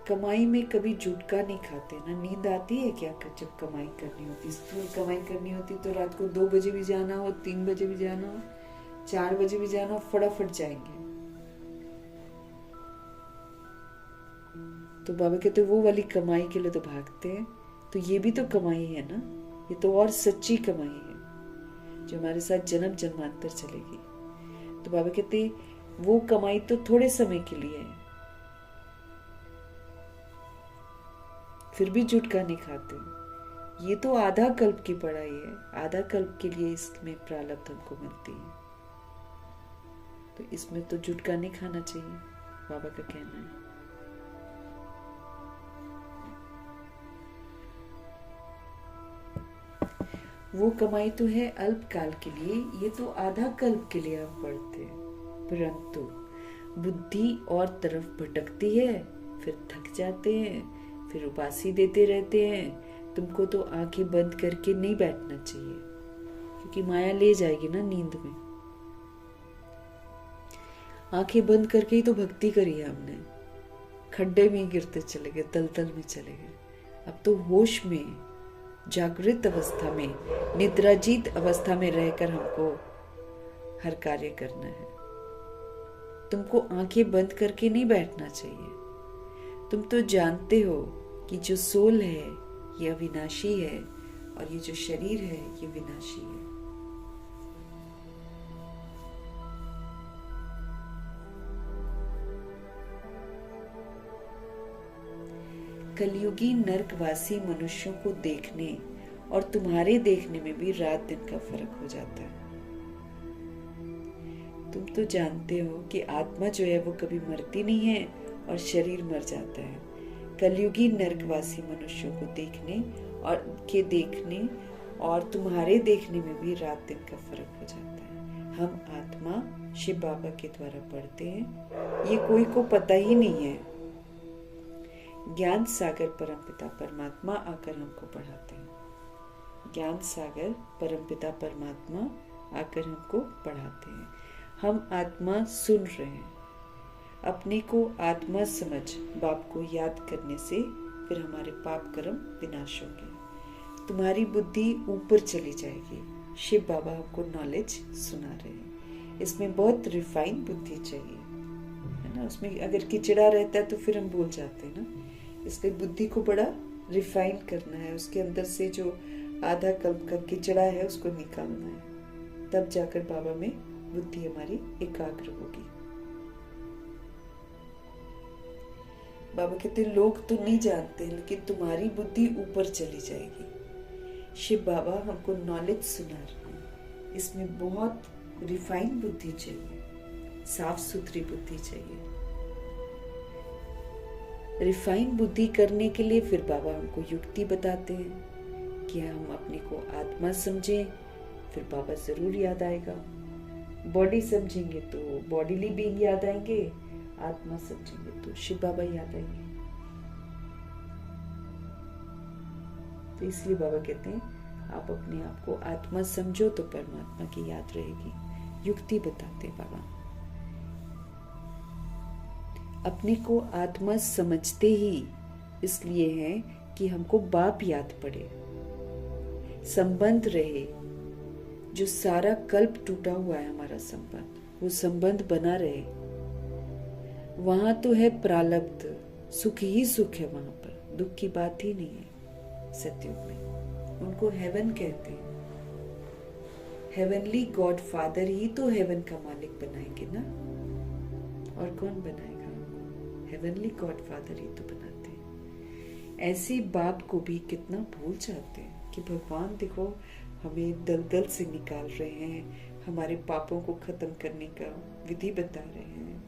कमाई में कभी जुटका नहीं खाते ना। नींद आती है क्या जब कमाई करनी होती? इसलिए कमाई करनी होती तो रात को 2 बजे भी जाना हो, 3 बजे भी जाना हो, 4 बजे भी जाना हो, फटाफट जाएंगे। तो बाबा कहते वो वाली कमाई के लिए तो भागते हैं। तो ये भी तो कमाई है ना, ये तो और सच्ची कमाई है जो हमारे साथ जन्म जन्मांतर चलेगी। तो बाबा कहते वो कमाई तो थोड़े समय के लिए है, फिर भी जुटका नहीं खाते। ये तो आधा कल्प की पढ़ाई है, आधा कल्प के लिए इसमें प्रारब्ध हमको मिलती है। तो इसमें तो जुटका नहीं खाना चाहिए, बाबा का कहना है। वो कमाई तो है अल्पकाल के लिए, ये तो आधा कल्प के लिए हम पढ़ते हैं। परंतु बुद्धि और तरफ भटकती है, फिर थक जाते हैं, फिर उपासी देते रहते हैं। तुमको तो आंखें बंद करके नहीं बैठना चाहिए, क्योंकि माया ले जाएगी ना नींद में। आंखें बंद करके ही तो भक्ति करी है हमने, खड्डे में गिरते चले गए, दलदल में चले गए। अब तो होश में, जागृत अवस्था में, निद्राजीत अवस्था में रहकर हमको हर कार्य करना है। तुमको आंखें बंद करके नहीं बैठना चाहिए। तुम तो जानते हो कि जो सोल है ये अविनाशी है, और ये जो शरीर है ये विनाशी है। कलयुगी नरकवासी मनुष्यों को देखने और तुम्हारे देखने में भी रात दिन का फर्क हो जाता है। तुम तो जानते हो कि आत्मा जो है वो कभी मरती नहीं है और शरीर मर जाता है। कलयुगी नरकवासी मनुष्यों को देखने और तुम्हारे देखने में भी रात दिन का फर्क हो जाता है। हम आत्मा शिव बाबा के द्वारा पढ़ते हैं, ये कोई को पता ही नहीं है। ज्ञान सागर परमपिता परमात्मा आकर हमको पढ़ाते हैं। ज्ञान सागर परमपिता परमात्मा आकर हमको पढ़ाते हैं। हम आत्मा सुन रहे हैं। अपने को आत्मा समझ बाप को याद करने से फिर हमारे पाप कर्म विनाश होंगे। तुम्हारी बुद्धि ऊपर चली जाएगी। शिव बाबा हमको नॉलेज सुना रहे हैं। इसमें बहुत रिफाइन बुद्धि चाहिए, है ना। उसमें अगर किचड़ा रहता है तो फिर हम भूल जाते हैं ना। इसलिए बुद्धि को बड़ा रिफाइन करना है, उसके अंदर से जो आधा कल्प का किचड़ा है उसको निकालना है, तब जाकर बाबा में बुद्धि हमारी एकाग्र होगी। बाबा कहते लोग तो नहीं जानते, लेकिन तुम्हारी बुद्धि ऊपर चली जाएगी। शिव बाबा हमको नॉलेज सुना रहे हैं। इसमें बहुत रिफाइन बुद्धि चाहिए, साफ सुथरी बुद्धि चाहिए। रिफाइन बुद्धि करने के लिए फिर बाबा हमको युक्ति बताते हैं कि हम अपने को आत्मा समझें, फिर बाबा जरूर याद आएगा। बॉडी समझेंगे तो बॉडीली बीइंग याद आएंगे, आत्मा समझेंगे तो शिव बाबा याद आएंगे। तो इसलिए बाबा कहते हैं आप अपने आप को आत्मा समझो तो परमात्मा की याद रहेगी। युक्ति बताते हैं बाबा। अपने को आत्मा समझते ही इसलिए है कि हमको बाप याद पड़े, संबंध रहे। जो सारा कल्प टूटा हुआ है हमारा संबंध, वो संबंध बना रहे। वहां तो है प्रारब्ध, सुख ही सुख है, वहां पर दुख की बात ही नहीं है। सत्युग में उनको हेवन कहते हैं। हेवनली गॉड फादर ही तो हेवन का मालिक बनाएंगे ना, और कौन बनाएगा? हेवनली गॉड फादर ही तो बनाते हैं। ऐसे बाप को भी कितना भूल जाते हैं कि भगवान देखो हमें दलदल से निकाल रहे हैं, हमारे पापों को खत्म करने का विधि बता रहे हैं,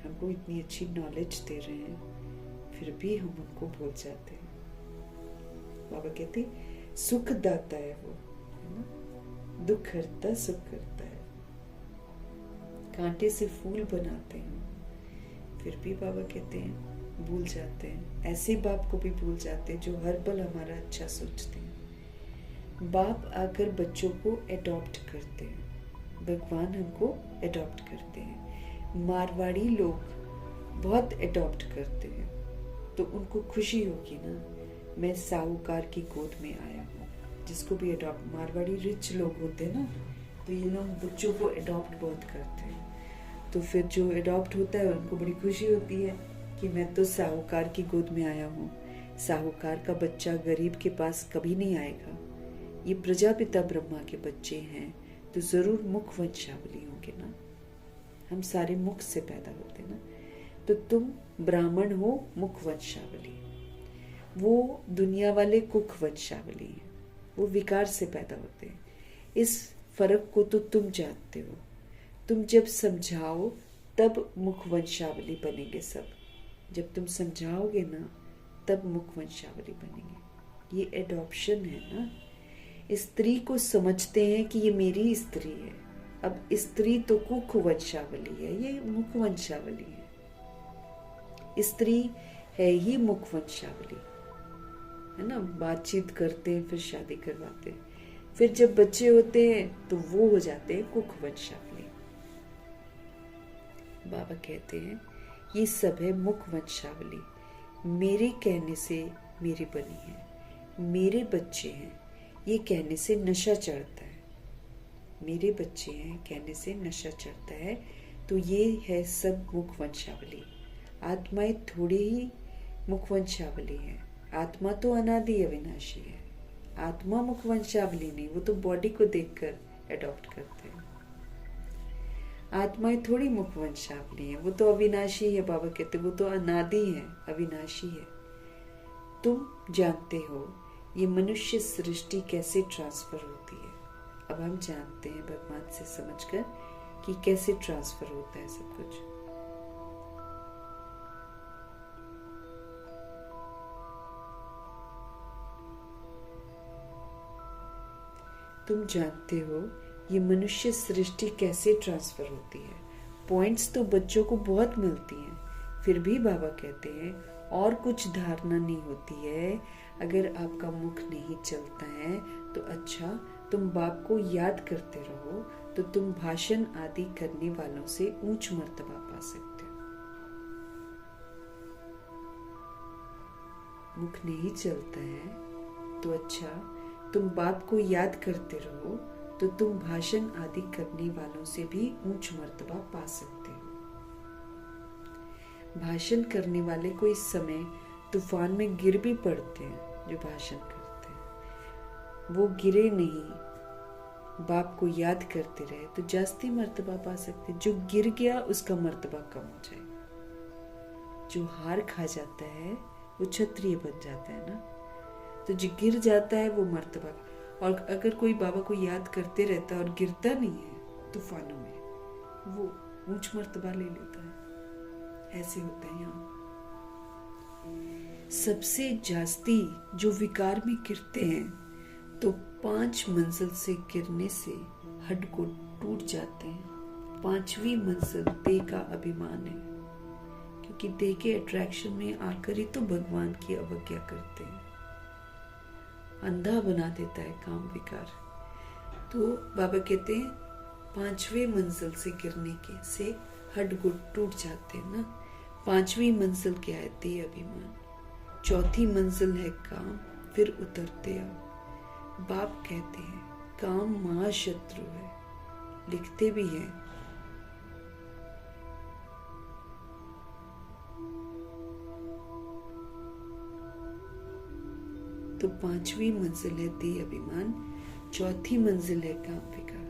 हमको इतनी अच्छी नॉलेज दे रहे हैं, फिर भी हम उनको भूल जाते हैं। बाबा कहते सुख दाता है वो, है ना। दुख हरता सुख करता है। कांटे से फूल बनाते हैं, फिर भी बाबा कहते हैं भूल जाते हैं। ऐसे बाप को भी भूल जाते हैं जो हर पल हमारा अच्छा सोचते हैं। बाप आकर बच्चों को एडॉप्ट करते हैं, भगवान हमको एडॉप्ट करते हैं। मारवाड़ी लोग बहुत एडॉप्ट करते हैं, तो उनको खुशी होगी ना, मैं साहूकार की गोद में आया हूँ। जिसको भी अडॉप्ट, मारवाड़ी रिच लोग होते हैं ना, तो ये लोग बच्चों को अडॉप्ट बहुत करते हैं। तो फिर जो अडॉप्ट होता है उनको बड़ी खुशी होती है कि मैं तो साहूकार की गोद में आया हूँ। साहूकार का बच्चा गरीब के पास कभी नहीं आएगा। ये प्रजापिता ब्रह्मा के बच्चे हैं तो जरूर मुख वंशावली होंगे ना, हम सारे मुख से पैदा होते ना। तो तुम ब्राह्मण हो मुख वंशावली, वो दुनिया वाले कुख वंशावली हैं, वो विकार से पैदा होते हैं। इस फर्क को तो तुम जानते हो। तुम जब समझाओ तब मुख वंशावली बनेंगे सब। जब तुम समझाओगे ना तब मुख वंशावली बनेंगे। ये एडॉप्शन है ना। स्त्री को समझते हैं कि ये मेरी स्त्री है। अब स्त्री तो कुख वंशावली है, ये मुख वंशावली है। स्त्री है ही मुख वंशावली है ना। बातचीत करते हैं, फिर शादी करवाते हैं, फिर जब बच्चे होते हैं तो वो हो जाते हैं कुख वंशावली। बाबा कहते हैं ये सब है मुख वंशावली, मेरे कहने से मेरी बनी है, मेरे बच्चे हैं, ये कहने से नशा चढ़ता है। मेरे बच्चे हैं कहने से नशा चढ़ता है, तो ये है सब मुख वंशावली। आत्माएं थोड़ी ही मुख वंशावली है। आत्मा तो अनादि अविनाशी है। आत्मा मुख वंशावली नहीं, वो तो बॉडी को देखकर अडॉप्ट करते हैं। आत्माएं थोड़ी मुख वंशावली है, वो तो अविनाशी है। बाबा कहते वो तो अनादि है, अविनाशी है। तुम जानते हो ये मनुष्य सृष्टि कैसे ट्रांसफर होती है। अब हम जानते हैं भगवान से समझकर कि कैसे ट्रांसफर होता है सब कुछ। तुम जानते हो ये मनुष्य सृष्टि कैसे ट्रांसफर होती है। पॉइंट्स तो बच्चों को बहुत मिलती हैं, फिर भी बाबा कहते हैं और कुछ धारणा नहीं होती है। अगर आपका मुख नहीं चलता है तो अच्छा, तुम बाप को याद करते रहो तो तुम भाषण आदि करने वालों से ऊंच मर्तबा पा सकते हो। मुख नहीं चलता है तो अच्छा, तुम बाप को याद करते रहो तो तुम भाषण आदि करने वालों से भी ऊंच मर्तबा पा सकते हो। भाषण करने वाले को इस समय तूफान में गिर भी पड़ते हैं। जो भाषण करते हैं वो गिरे नहीं, बाप को याद करते रहे तो जास्ती मर्तबा पा सकते। जो गिर गया उसका मर्तबा कम हो जाएगा। जो हार खा जाता है वो क्षत्रिय बन जाता है ना। तो जो गिर जाता है वो मर्तबा। और अगर कोई बाबा को याद करते रहता है और गिरता नहीं है तूफानों में, वो ऊंच मर्तबा ले लेता है। ऐसे होता है यहाँ। सबसे जास्ती जो विकार में गिरते हैं तो 5 मंजिल से गिरने से हड्ड को टूट जाते हैं। 5वीं मंजिल देह का अभिमान है, क्योंकि देह के अट्रैक्शन में आकर ही तो भगवान की अवज्ञा करते हैं। अंधा बना देता है काम विकार। तो बाबा कहते हैं 5वें मंजिल से गिरने के से हड्ड को टूट जाते हैं ना। 5वीं मंजिल क्या है? देह अभिमान। 4थी मंजिल है काम, फिर उतरते आओ। बाप कहते हैं काम महाशत्रु है, लिखते भी हैं। तो 5वीं मंजिल है देह अभिमान, 4थी मंजिल है काम विकार।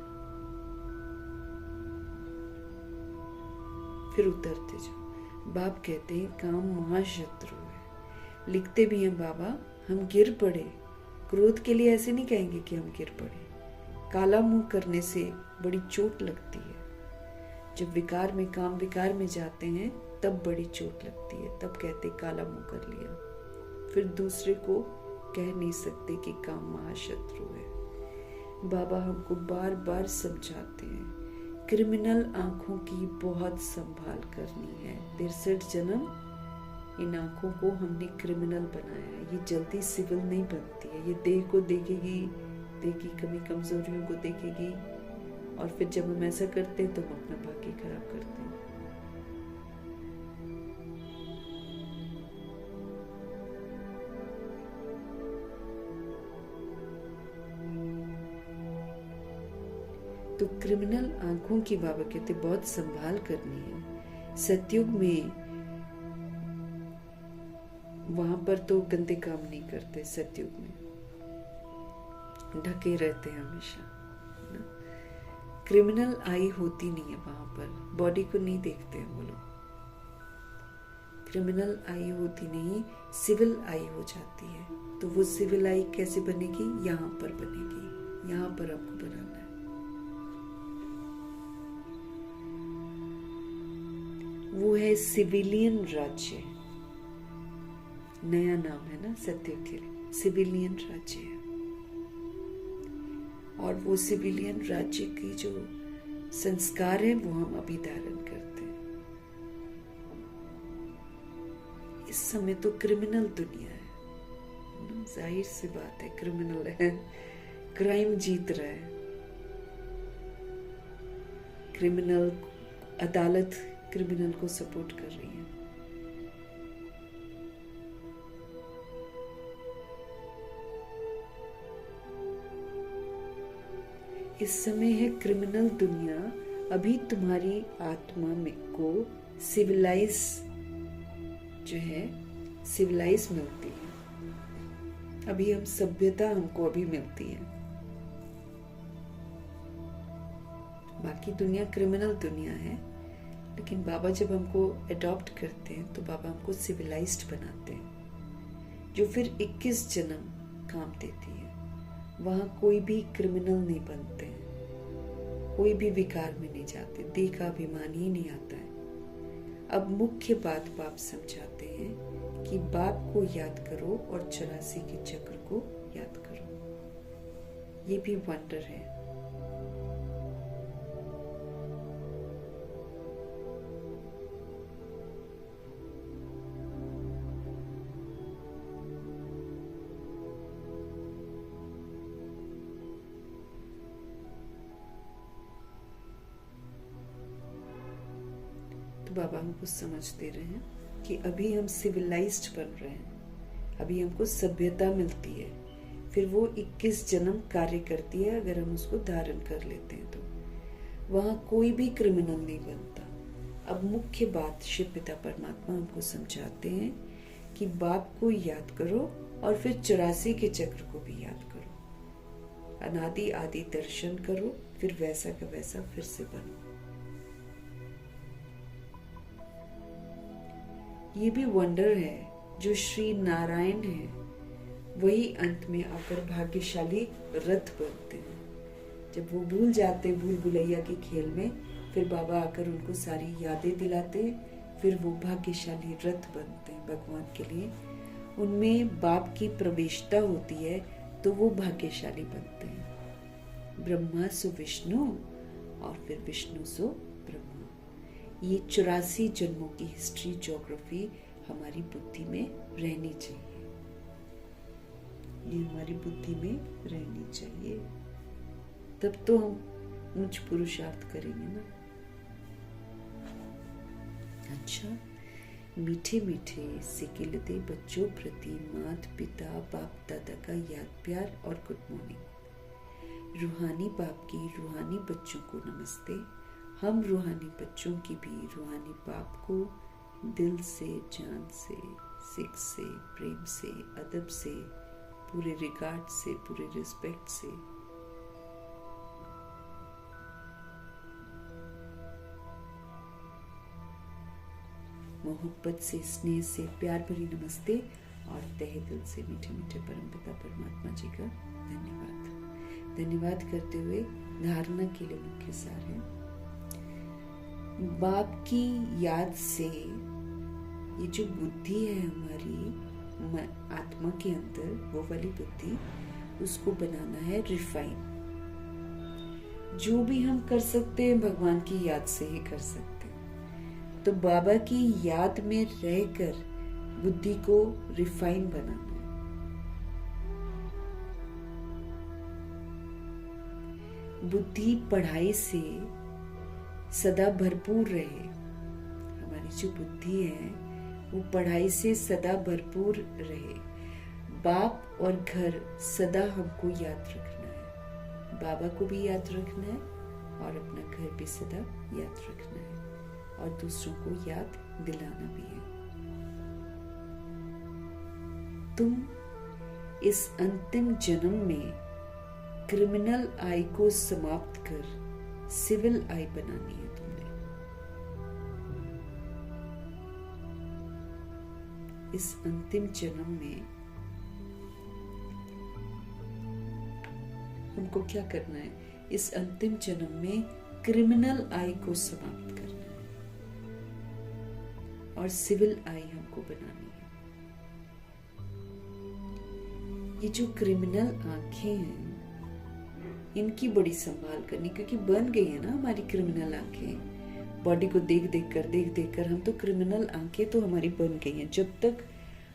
फिर उतरते जाओ। बाप कहते हैं काम महाशत्रु है, लिखते भी हैं बाबा हम गिर पड़े। क्रोध के लिए ऐसे नहीं कहेंगे कि हम गिर पड़े। काला मुंह करने से बड़ी चोट लगती है। जब विकार में, काम विकार में जाते हैं तब बड़ी चोट लगती है। तब कहते काला मुंह कर लिया। फिर दूसरे को कह नहीं सकते कि काम महाशत्रु है। बाबा हमको बार बार समझाते हैं क्रिमिनल आंखों की बहुत संभाल करनी है। 63 जन्म इन आंखों को हमने क्रिमिनल बनाया है। ये जल्दी सिविल नहीं बनती है। ये देह को देखेगी, देह की कमी कमजोरियों को देखेगी, और फिर जब हम ऐसा करते हैं तो हम अपना भाग्य खराब करते हैं। तो क्रिमिनल आंखों की बाबा कहते बहुत संभाल करनी है। सतयुग में वहां पर तो गंदे काम नहीं करते, सतयुग में ढके रहते हैं हमेशा। क्रिमिनल आई होती नहीं है वहां पर, बॉडी को नहीं देखते हैं वो लोग। क्रिमिनल आई होती नहीं, सिविल आई हो जाती है। तो वो सिविल आई कैसे बनेगी? यहाँ पर बनेगी, यहाँ पर आपको बनाना है। वो है सिविलियन राज्य, नया नाम है ना सत्य के लिए, सिविलियन राज्य है। और वो सिविलियन राज्य की जो संस्कार है वो हम अभी धारण करते हैं। इस समय तो क्रिमिनल दुनिया है, जाहिर सी बात है, क्रिमिनल है, क्राइम जीत रहा है। क्रिमिनल अदालत क्रिमिनल को सपोर्ट कर रही है। इस समय है क्रिमिनल दुनिया। अभी तुम्हारी आत्मा में को सिविलाइज जो है, सिविलाइज मिलती है। अभी हम सभ्यता हमको अभी मिलती है। बाकी दुनिया क्रिमिनल दुनिया है, लेकिन बाबा जब हमको अडॉप्ट करते हैं तो बाबा हमको सिविलाइज्ड बनाते हैं, जो फिर 21 जन्म काम देती है। वहां कोई भी क्रिमिनल नहीं बनते हैं, कोई भी विकार में नहीं जाते, देह का अभिमान ही नहीं आता है। अब मुख्य बात बाप समझाते हैं कि बाप को याद करो और 84 के चक्र को याद करो। ये भी वंडर है। तो बाबा हमको समझ दे रहे हैं कि अभी हम सिविलाइज्ड बन रहे हैं, अभी हमको सभ्यता मिलती है, फिर वो 21 जन्म कार्य करती है अगर हम उसको धारण कर लेते हैं तो। वहां कोई भी क्रिमिनल नहीं बनता। अब मुख्य बात शिव पिता परमात्मा हमको समझाते हैं कि बाप को याद करो और फिर 84 के चक्र को भी याद करो। अनादि आदि दर्शन करो, फिर वैसा का वैसा फिर से बनो। ये भी वंडर है। जो श्री नारायण है वही अंत में आकर भाग्यशाली रथ बनते हैं। जब वो भूल जाते भूल भुलैया के खेल में, फिर बाबा आकर उनको सारी यादें दिलाते, फिर वो भाग्यशाली रथ बनते हैं भगवान के लिए। उनमें बाप की प्रवेशता होती है तो वो भाग्यशाली बनते हैं। ब्रह्मा सो विष्णु और फिर विष्णु सो ब्रह्मा। ये 84 जन्मों की हिस्ट्री ज्योग्राफी हमारी बुद्धि में रहनी चाहिए। ये हमारी बुद्धि में रहनी चाहिए, तब तो हम उच्च पुरुषार्थ करेंगे ना। अच्छा, मीठे मीठे सिकिलते बच्चों प्रति माता पिता बाप दादा का याद प्यार और गुड मॉर्निंग। रूहानी बाप की रूहानी बच्चों को नमस्ते। हम रूहानी बच्चों की भी रूहानी बाप को दिल से, जान से, सिख से, प्रेम से, अदब से, पूरे रिगार्ड से, पूरे रिस्पेक्ट से मोहब्बत से, स्नेह से प्यार भरी नमस्ते और तहे दिल से मीठे मीठे परमपिता परमात्मा जी का धन्यवाद। धन्यवाद करते हुए धारणा के लिए मुख्य सार है, बाप की याद से ये जो बुद्धि है हमारी आत्मा के अंदर, वो वाली बुद्धि, उसको बनाना है रिफाइन। जो भी हम कर सकते हैं भगवान की याद से ही कर सकते हैं। तो बाबा की याद में रहकर बुद्धि को रिफाइन बनाना है। बुद्धि पढ़ाई से सदा भरपूर रहे। हमारी जो बुद्धि है वो पढ़ाई से सदा भरपूर रहे। बाप और घर सदा हमको याद रखना है। बाबा को भी याद रखना है और अपना घर भी सदा याद रखना है और दूसरों को याद दिलाना भी है। तुम इस अंतिम जन्म में क्रिमिनल आई को समाप्त कर सिविल आई बनानी है तुमने। इस अंतिम जन्म में हमको क्या करना है? इस अंतिम जन्म में क्रिमिनल आई को समाप्त करना है और सिविल आई हमको बनानी है। ये जो क्रिमिनल आंखें हैं इनकी बड़ी संभाल करनी, क्योंकि बन गई है ना हमारी क्रिमिनल आंखें। बॉडी को देख देख कर हम तो क्रिमिनल आंखें तो हमारी बन गई हैं। जब तक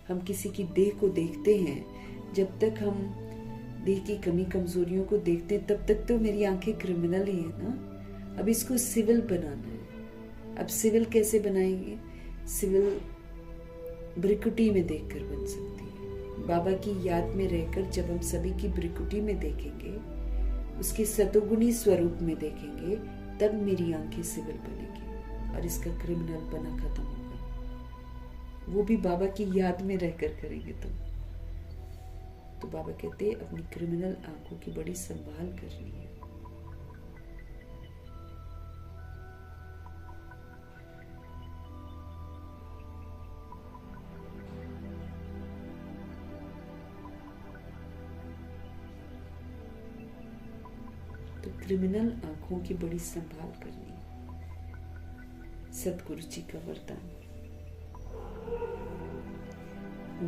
हम किसी की देह को देखते हैं, जब तक हम देह की कमी कमजोरियों को देखते हैं, तब तक तो मेरी आंखें क्रिमिनल ही है ना। अब इसको सिविल बनाना है। अब सिविल कैसे बनाएंगे? सिविल भ्रिकुटी में देखकर बन सकती है। बाबा की याद में रहकर जब हम सभी की भ्रिकुटी में देखेंगे, उसके सतोगुणी स्वरूप में देखेंगे, तब मेरी आंखें सिविल बनेगी और इसका क्रिमिनल बना खत्म होगा। वो भी बाबा की याद में रहकर करेंगे। तो बाबा कहते हैं अपनी क्रिमिनल आंखों की बड़ी संभाल करनी है। तो क्रिमिनल आंखों की बड़ी संभाल करनी है। सतगुरु जी का वरदान।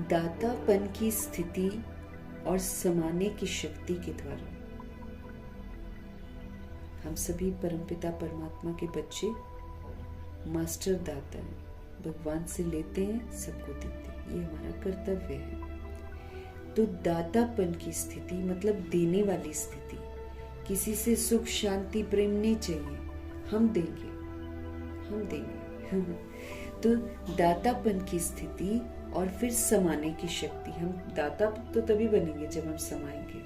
दातापन की स्थिति और समाने की शक्ति के द्वारा हम सभी परमपिता परमात्मा के बच्चे मास्टर दाता हैं। भगवान से लेते हैं, सबको देते हैं। ये हमारा कर्तव्य है। तो दातापन की स्थिति मतलब देने वाली स्थिति। किसी से सुख शांति प्रेम नहीं चाहिए, हम देंगे। तो दातापन की स्थिति और फिर समाने की शक्ति। हम दाता तो तभी बनेंगे जब हम समाएंगे,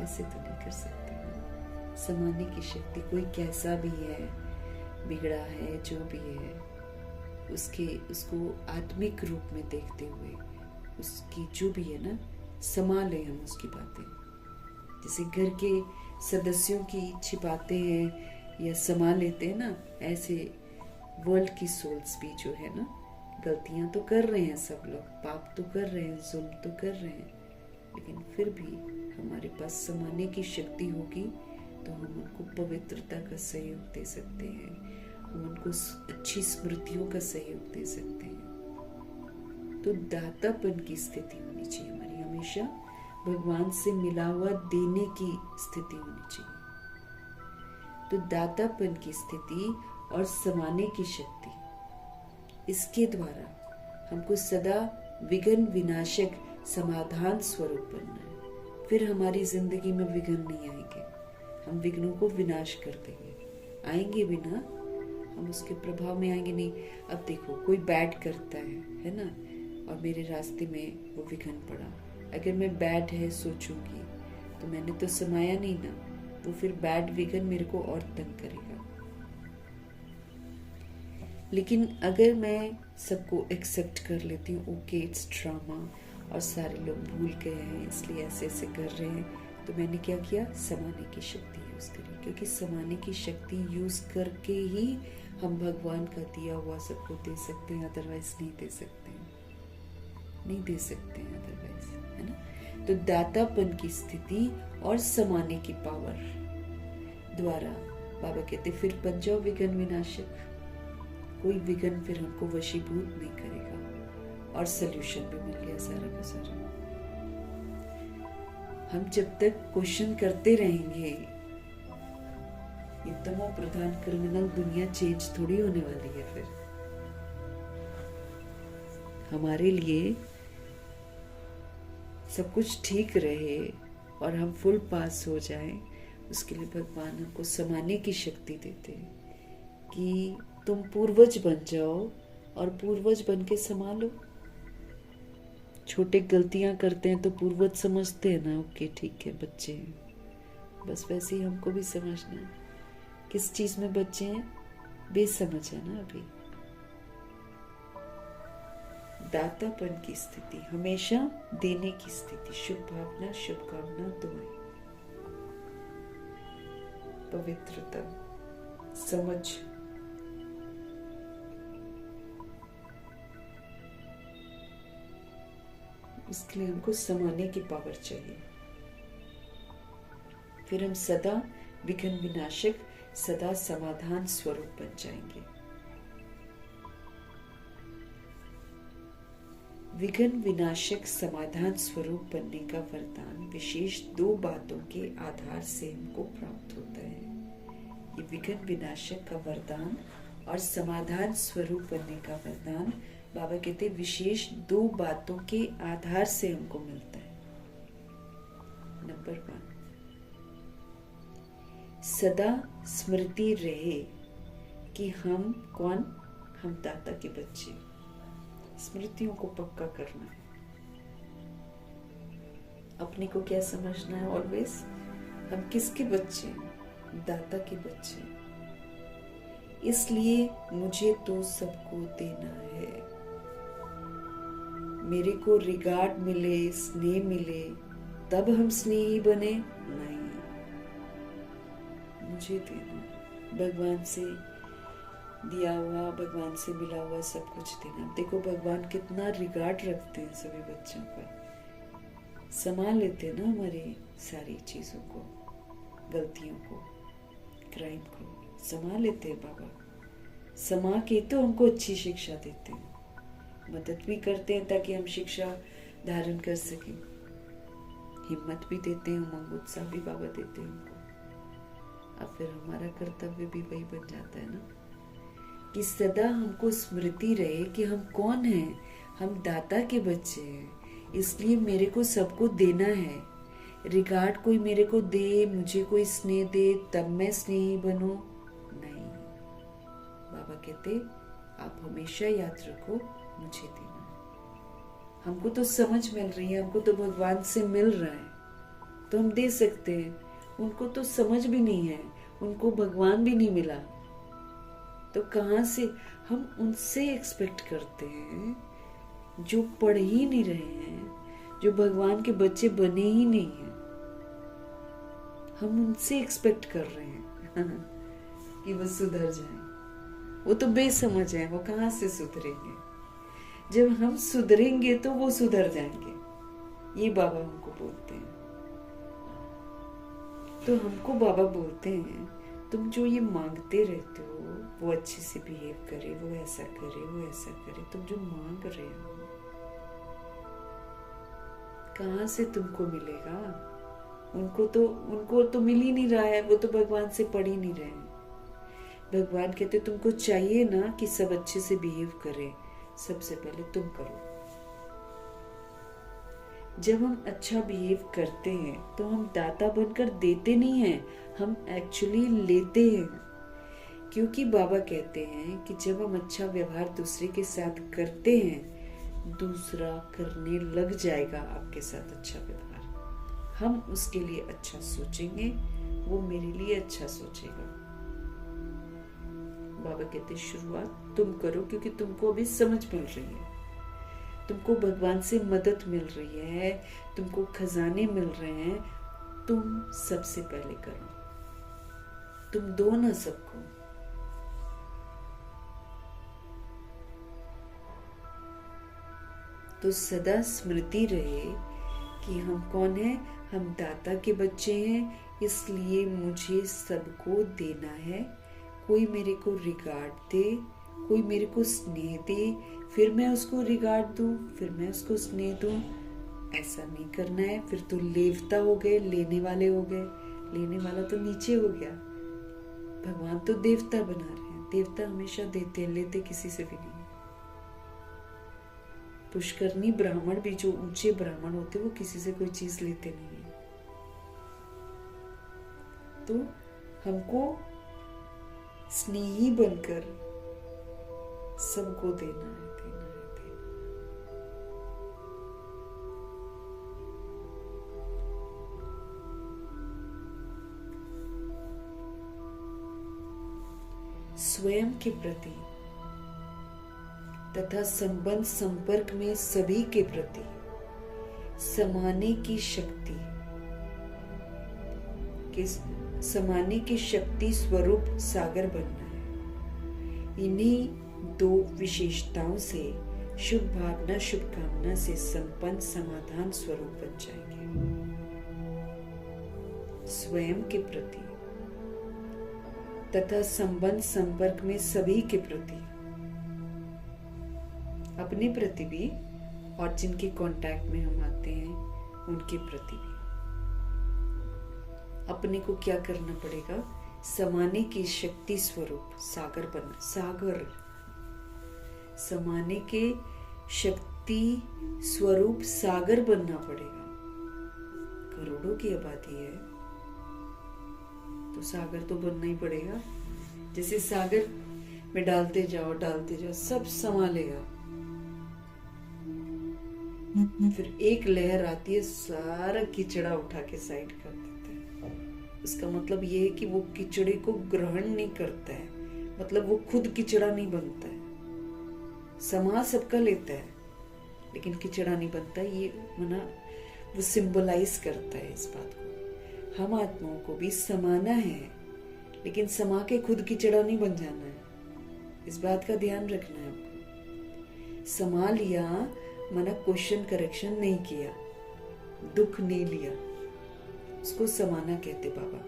ऐसे तो नहीं कर सकते। समाने की शक्ति, कोई कैसा भी है, बिगड़ा है, जो भी है, उसको आत्मिक रूप में देखते हुए उसकी जो भी है ना, समा ले हम उसकी बातें। जैसे घर के सदस्यों की छिपाते हैं या समा लेते हैं ना, ऐसे वर्ल्ड की सोल्स भी जो है ना, गलतियां तो कर रहे हैं सब लोग, पाप तो कर रहे हैं, जुल्म तो कर रहे हैं, लेकिन फिर भी हमारे पास समाने की शक्ति होगी तो हम उनको पवित्रता का सहयोग दे सकते हैं, हम उनको अच्छी स्मृतियों का सहयोग दे सकते हैं। तो दातापन की स्थिति होनी चाहिए हमारी, हमेशा भगवान से मिला हुआ देने की स्थिति होनी चाहिए। तो दातापन की स्थिति और समाने की शक्ति, इसके द्वारा हमको सदा विघ्न विनाशक समाधान स्वरूप बनना है। फिर हमारी जिंदगी में विघ्न नहीं आएंगे, हम विघ्नों को विनाश कर देंगे। आएंगे भी ना, हम उसके प्रभाव में आएंगे नहीं। अब देखो, कोई बैड करता है ना, और मेरे रास्ते में वो विघ्न पड़ा। अगर मैं बैड है सोचूंगी तो मैंने तो समाया नहीं ना, तो फिर बैड विघ्न मेरे को और तंग करेगा। लेकिन अगर मैं सबको एक्सेप्ट कर लेती हूँ, ओके इट्स ड्रामा और सारे लोग भूल गए हैं इसलिए ऐसे ऐसे कर रहे हैं, तो मैंने क्या किया? समाने की शक्ति यूज करी। क्योंकि समाने की शक्ति यूज करके ही हम भगवान का दिया हुआ सबको दे सकते हैं, अदरवाइज नहीं दे सकते हैं, नहीं दे सकते हैं अदरवाइज, है ना। तो दातापन की स्थिति और समाने की पावर द्वारा बाबा कहते फिर बन जाओ विघ्न विनाशक। कोई विघ्न फिर हमको वशीभूत नहीं करेगा और सल्यूशन भी मिल गया सारा का सारा। हम जब तक क्वेश्चन करते रहेंगे, ये तमो प्रधान क्रिमिनल दुनिया चेंज थोड़ी होने वाली है। फिर हमारे लिए सब कुछ ठीक रहे और हम फुल पास हो जाएं, उसके लिए भगवान हमको समाने की शक्ति देते हैं कि तुम पूर्वज बन जाओ और पूर्वज बन के संभालो। छोटे गलतियां करते हैं तो पूर्वज समझते हैं ना, ओके ठीक है बच्चे हैं, बस वैसे ही हमको भी समझना है। किस चीज में बच्चे हैं? बेसमझ है ना अभी। दातापन की स्थिति, हमेशा देने की स्थिति, शुभ भावना, शुभकामना, दुआएं, पवित्रता, समझ, इसके लिए हमको समाने की पावर चाहिए। फिर हम सदा विघ्न विनाशक, सदा समाधान स्वरूप बन जाएंगे। विघ्न विनाशक समाधान स्वरूप बनने का वरदान विशेष 2 बातों के आधार से हमको प्राप्त होता है। ये विघ्न विनाशक का वरदान और समाधान स्वरूप बनने का वरदान बाबा कहते विशेष 2 बातों के आधार से हमको मिलता है। नंबर 1, सदा स्मृति रहे कि हम कौन? हम दाता के बच्चे। स्मृतियों को पक्का करना है। अपने को क्या समझना है? ऑलवेज हम किसके बच्चे हैं? दाता के बच्चे। इसलिए मुझे तो सबको देना है। मेरे को रिगार्ड मिले, स्नेह मिले, तब हम स्नेही बने? नहीं, मुझे देना। भगवान से दिया हुआ, भगवान से मिला हुआ सब कुछ देना। देखो भगवान कितना रिगार्ड रखते हैं सभी बच्चों का, संभाल लेते हैं ना हमारी सारी चीजों को, गलतियों को, क्राइम को संभाल लेते हैं बाबा। समा के तो हमको अच्छी शिक्षा देते हैं, मदद भी करते हैं ताकि हम शिक्षा धारण कर सकें, हिम्मत भी देते हैं, उमंग उत्साह भी बाबा देते हैं हमको। अब फिर हमारा कर्तव्य भी वही बन जाता है ना कि सदा हमको स्मृति रहे कि हम कौन हैं? हम दाता के बच्चे हैं। इसलिए मेरे को सबको देना है। रिगार्ड कोई मेरे को दे, मुझे कोई स्नेह दे, तब मैं स्नेही बनूं? नहीं, बाबा कहते आप हमेशा याद रखो मुझे देना है। हमको तो समझ मिल रही है, हमको तो भगवान से मिल रहा है तो हम दे सकते हैं। उनको तो समझ भी नहीं है, उनको भगवान भी नहीं मिला, तो कहां से हम उनसे एक्सपेक्ट करते हैं जो पढ़ ही नहीं रहे हैं, जो भगवान के बच्चे बने ही नहीं हैं। हम उनसे एक्सपेक्ट कर रहे हैं कि वो सुधर जाएं। वो तो बेसमझ है, वो कहां से सुधरेंगे? जब हम सुधरेंगे तो वो सुधर जाएंगे, ये बाबा हमको बोलते हैं। तो हमको बाबा बोलते हैं तुम जो ये मांगते रहते हो, वो अच्छे से बिहेव करे, वो ऐसा करे, वो ऐसा करे, तुम जो मांग रहे हो कहां से तुमको मिलेगा? उनको तो मिल ही नहीं रहा है, वो तो भगवान से पढ़ ही नहीं रहे हैं। भगवान कहते तुमको चाहिए ना कि सब अच्छे से बिहेव करे, सबसे पहले तुम करो। जब हम अच्छा बिहेव करते हैं तो हम दाता बनकर देते नहीं हैं, हम एक्चुअली लेते हैं। क्योंकि बाबा कहते हैं कि जब हम अच्छा व्यवहार दूसरे के साथ करते हैं, दूसरा करने लग जाएगा आपके साथ अच्छा व्यवहार। हम उसके लिए अच्छा सोचेंगे, वो मेरे लिए अच्छा सोचेगा। बाबा कहते शुरुआत तुम करो, क्योंकि तुमको अभी समझ मिल रही है, तुमको भगवान से मदद मिल रही है, तुमको खजाने मिल रहे हैं। तुम सबसे पहले करो, तुम दो ना सबको। तो सदा स्मृति रहे कि हम कौन हैं? हम दाता के बच्चे हैं, इसलिए मुझे सबको देना है। कोई मेरे को रिगार्ड दे, कोई मेरे को स्नेह दे, फिर मैं उसको रिगार्ड दूं, फिर मैं उसको स्नेह दूं। ऐसा नहीं करना है, फिर तो लेवता हो गए, लेने वाले हो गए। लेने वाला तो नीचे हो गया। भगवान तो देवता बना रहे हैं, देवता हमेशा देते हैं, लेते किसी से भी नहीं। पुष्करनी ब्राह्मण भी, जो ऊंचे ब्राह्मण होते, वो किसी से कोई चीज लेते नहीं है। तो हमको स्नेही बनकर सबको देना है, देना है, देना है। स्वयं के प्रति तथा संबंध संपर्क में सभी के प्रति समाने की शक्ति स्वरूप सागर बनना है। इन्हीं दो विशेषताओं से शुभ भावना शुभकामना से संपन्न समाधान स्वरूप बन जाएंगे। स्वयं के प्रति तथा संबंध संपर्क में सभी के प्रति, अपने प्रति भी और जिनके कांटेक्ट में हम आते हैं उनके प्रति भी। अपने को क्या करना पड़ेगा? समाने की शक्ति स्वरूप सागर बनना। सागर समाने के शक्ति स्वरूप सागर बनना पड़ेगा। करोड़ों की आबादी है तो सागर तो बनना ही पड़ेगा। जैसे सागर में डालते जाओ सब समा लेगा, फिर एक लहर आती है सारा कीचड़ा उठा के साइड कर देता है। इसका मतलब ये है कि वो कीचड़े को ग्रहण नहीं करता है, मतलब वो खुद कीचड़ा नहीं बनता है। समा सबका लेता है लेकिन कीचड़ा नहीं बनता। ये मना वो सिंबलाइज करता है इस बात को। हम आत्माओं को भी समाना है लेकिन समा के खुद कीचड़ा नहीं बन जाना है। इस बात का ध्यान रखना है आपको। समा लिया मना क्वेश्चन करेक्शन नहीं किया, दुख नहीं लिया, उसको समाना कहते बाबा।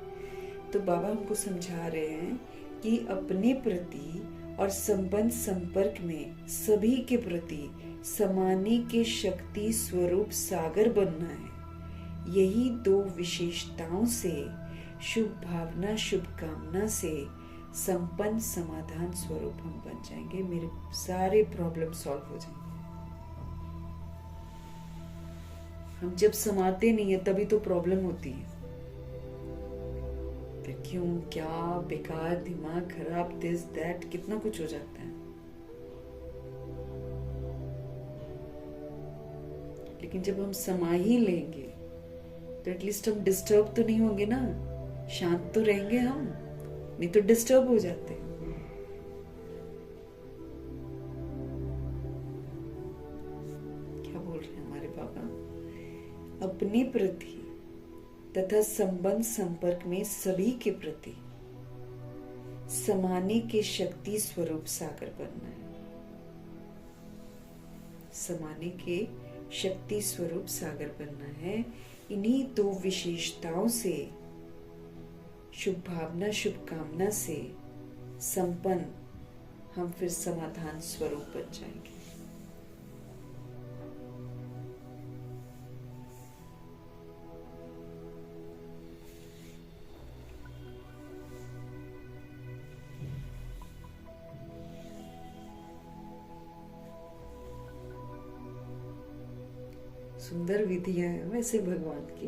तो बाबा हमको समझा रहे हैं कि अपने प्रति और संबंध संपर्क में सभी के प्रति समाने के शक्ति स्वरूप सागर बनना है। यही दो विशेषताओं से शुभ भावना शुभकामना से संपन्न समाधान स्वरूप हम बन जाएंगे। मेरे सारे प्रॉब्लम सॉल्व हो जाएंगे। हम जब समाते नहीं है तभी तो प्रॉब्लम होती है। फिर क्यों, क्या, बेकार, दिमाग खराब, दिस दैट, कितना कुछ हो जाता है। लेकिन जब हम समा ही लेंगे तो एटलीस्ट हम डिस्टर्ब तो नहीं होंगे ना, शांत तो रहेंगे हम, नहीं तो डिस्टर्ब हो जाते हैं। क्या बोल रहे हैं हमारे बाबा? अपने प्रति तथा संबंध संपर्क में सभी के प्रति समाने के शक्ति स्वरूप सागर बनना है। समाने के शक्ति स्वरूप सागर बनना है। इन्हीं दो विशेषताओं से शुभ भावना शुभकामना से संपन्न हम फिर समाधान स्वरूप बन जाएंगे। सुंदर विधियां हैं वैसे भगवान की।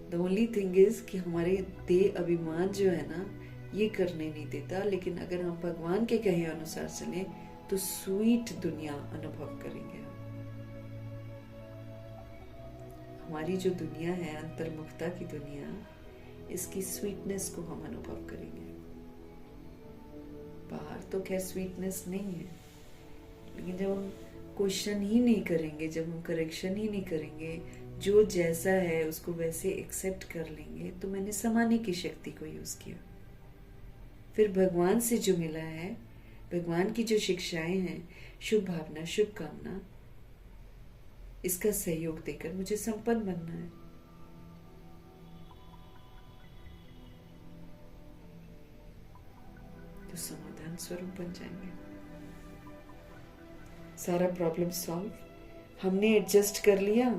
द ओनली थिंग इज कि हमारे देह अभिमान जो है ना ये करने नहीं देता। लेकिन अगर हम भगवान के कहे अनुसार चलें तो स्वीट दुनिया अनुभव करेंगे। हमारी जो दुनिया है अंतर्मुखता की दुनिया, इसकी स्वीटनेस को हम अनुभव करेंगे। बाहर तो खैर स्वीटनेस नहीं है, लेकिन जब हम क्वेश्चन ही नहीं करेंगे, जब हम करेक्शन ही नहीं करेंगे, जो जैसा है उसको वैसे एक्सेप्ट कर लेंगे, तो मैंने समाने की शक्ति को यूज किया। फिर भगवान से जो मिला है, भगवान की जो शिक्षाएं हैं, शुभ भावना शुभकामना, इसका सहयोग देकर मुझे संपन्न बनना है। तो समाधान स्वरूप बन जाएंगे। सारा प्रॉब्लम सॉल्व। हमने एडजस्ट कर लिया,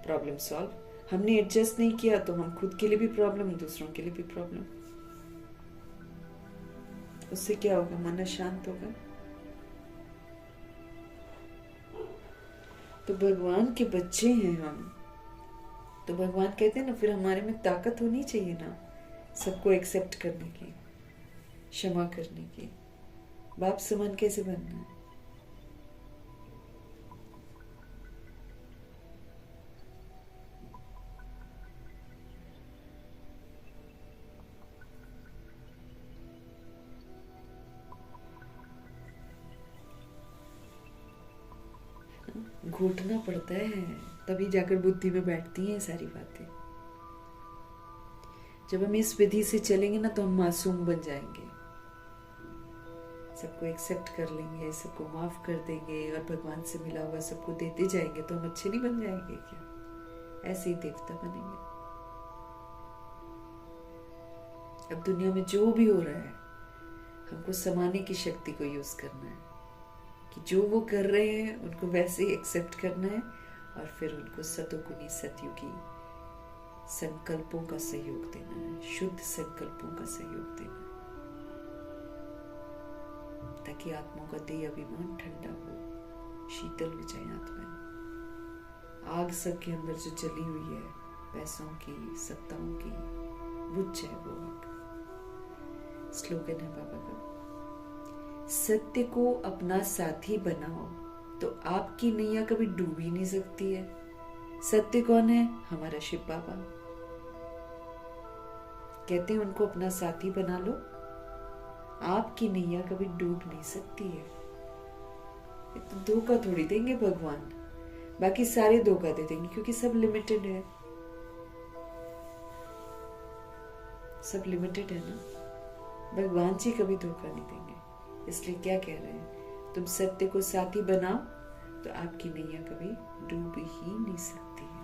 प्रॉब्लम सॉल्व। हमने एडजस्ट नहीं किया तो हम खुद के लिए भी प्रॉब्लम, दूसरों के लिए भी प्रॉब्लम। उससे क्या होगा? मन शांत होगा। तो भगवान के बच्चे हैं हम, तो भगवान कहते हैं ना, फिर हमारे में ताकत होनी चाहिए ना सबको एक्सेप्ट करने की, क्षमा करने की। बाप समान कैसे बनना है? घोटना पड़ता है, तभी जाकर बुद्धि में बैठती हैं सारी बातें। जब हम इस विधि से चलेंगे ना तो हम मासूम बन जाएंगे, सबको एक्सेप्ट कर लेंगे, सबको माफ कर देंगे और भगवान से मिला हुआ सबको देते जाएंगे, तो हम अच्छे नहीं बन जाएंगे क्या? ऐसे ही देवता बनेंगे। अब दुनिया में जो भी हो रहा है, हमको समाने की शक्ति को यूज करना है कि जो वो कर रहे हैं उनको वैसे ही एक्सेप्ट करना है और फिर उनको सतोगुनी सतयुगी संकल्पों का सहयोग देना है, शुद्ध संकल्पों का सहयोग देना है, ताकि आत्माओं का देह अभिमान ठंडा हो, शीतल हो जाए आत्माएं। आग सबके अंदर जो जली हुई है पैसों की, सत्ताओं की, बुझ जाए वो आग। स्लोगन है बाबा का, सत्य को अपना साथी बनाओ तो आपकी नैया कभी डूब ही नहीं सकती है। सत्य कौन है? हमारा शिव बाबा। कहते हैं उनको अपना साथी बना लो, आपकी नैया कभी डूब नहीं सकती है। तो धोखा थोड़ी देंगे भगवान, बाकी सारे धोखा दे देंगे क्योंकि सब लिमिटेड है, सब लिमिटेड है ना। भगवान जी कभी धोखा नहीं देंगे। इसलिए क्या कह रहे हैं, तुम सत्य को साथी बनाओ तो आपकी नैया कभी डूब ही नहीं सकती है।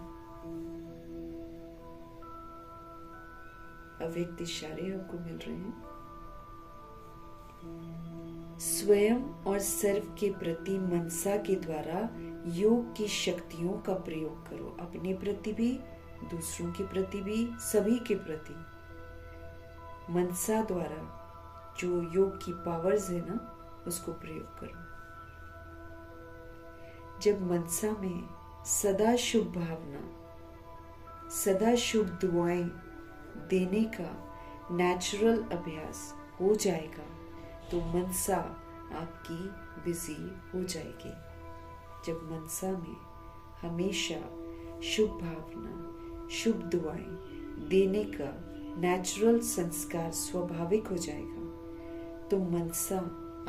अव्यक्त इशारे हमको मिल रहे हैं। स्वयं और सर्व के प्रति मनसा के द्वारा योग की शक्तियों का प्रयोग करो, अपने प्रति भी, दूसरों के प्रति भी, सभी के प्रति। मनसा द्वारा जो योग की पावर्स है ना, उसको प्रयोग करो। जब मनसा में सदा शुभ भावना, सदा शुभ दुआएं देने का नेचुरल अभ्यास हो जाएगा तो मनसा आपकी बिजी हो जाएगी। जब मनसा में हमेशा शुभ भावना, शुभ दुआएं देने का नेचुरल संस्कार स्वाभाविक हो जाएगा तो मनसा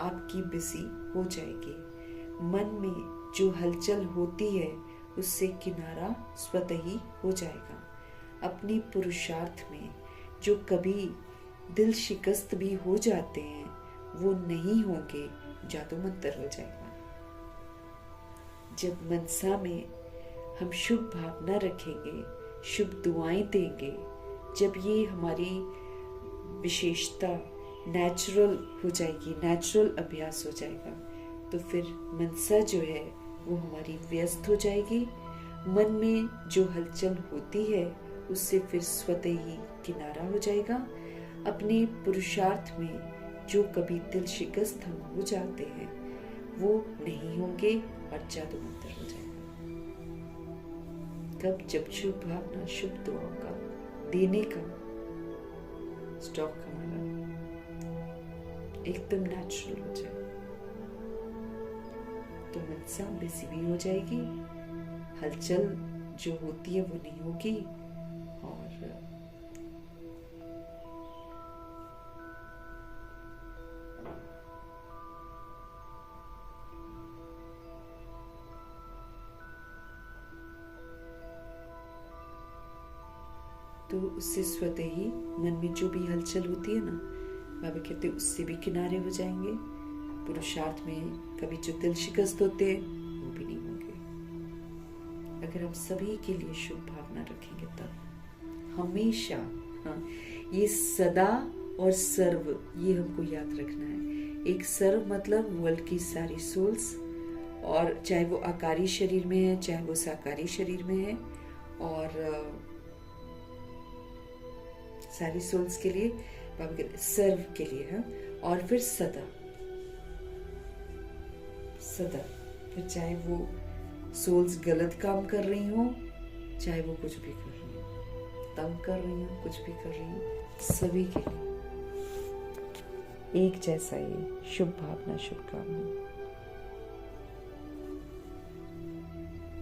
आपकी बिजी हो जाएगी। मन में जो हलचल होती है उससे किनारा स्वतः ही हो जाएगा। अपने पुरुषार्थ में जो कभी दिल शिकस्त भी हो जाते हैं वो नहीं होंगे, जादू मंतर हो जाएगा। जब मनसा में हम शुभ भावना रखेंगे, शुभ दुआएं देंगे, जब ये हमारी विशेषता नेचुरल हो जाएगी, नेचुरल अभ्यास हो जाएगा, तो फिर मनसा जो है वो हमारी व्यस्त हो जाएगी। मन में जो हलचल होती है उससे फिर स्वतः ही किनारा हो जाएगा। अपने पुरुषार्थ में जो कभी दिल शिकस्त हम हो जाते हैं वो नहीं होंगे और जादू मंतर हो जाएगा। कब? जब शुभ भावना, शुभ दुआओं का देने का स्टॉक हमारा एकदम नेचुरल हो जाए तो मनसा बिजी भी हो जाएगी, हलचल जो होती है वो नहीं होगी और तो उससे स्वतः ही मन में जो भी हलचल होती है ना, बाबा कहते हैं उससे भी किनारे हो जाएंगे। पुरुषार्थ में कभी जो दिल शिकस्त होते हैं वो भी नहीं होंगे। अगर हम सभी के लिए शुभ भावना रखेंगे तब हमेशा, हाँ, ये सदा और सर्व ये हमको याद रखना है। एक सर्व मतलब वर्ल्ड की सारी सोल्स, और चाहे वो आकारी शरीर में है चाहे वो साकारी शरीर में है, और सारी सोल्स के लिए बाबा कहते सर्व के लिए है। और फिर सदा, सदा फिर चाहे वो सोल्स गलत काम कर रही हो, चाहे वो कुछ भी कर रही हो, तंग कर रही हो, कुछ भी कर रही हो, सभी के लिए एक जैसा ये शुभ भावना, शुभकामना।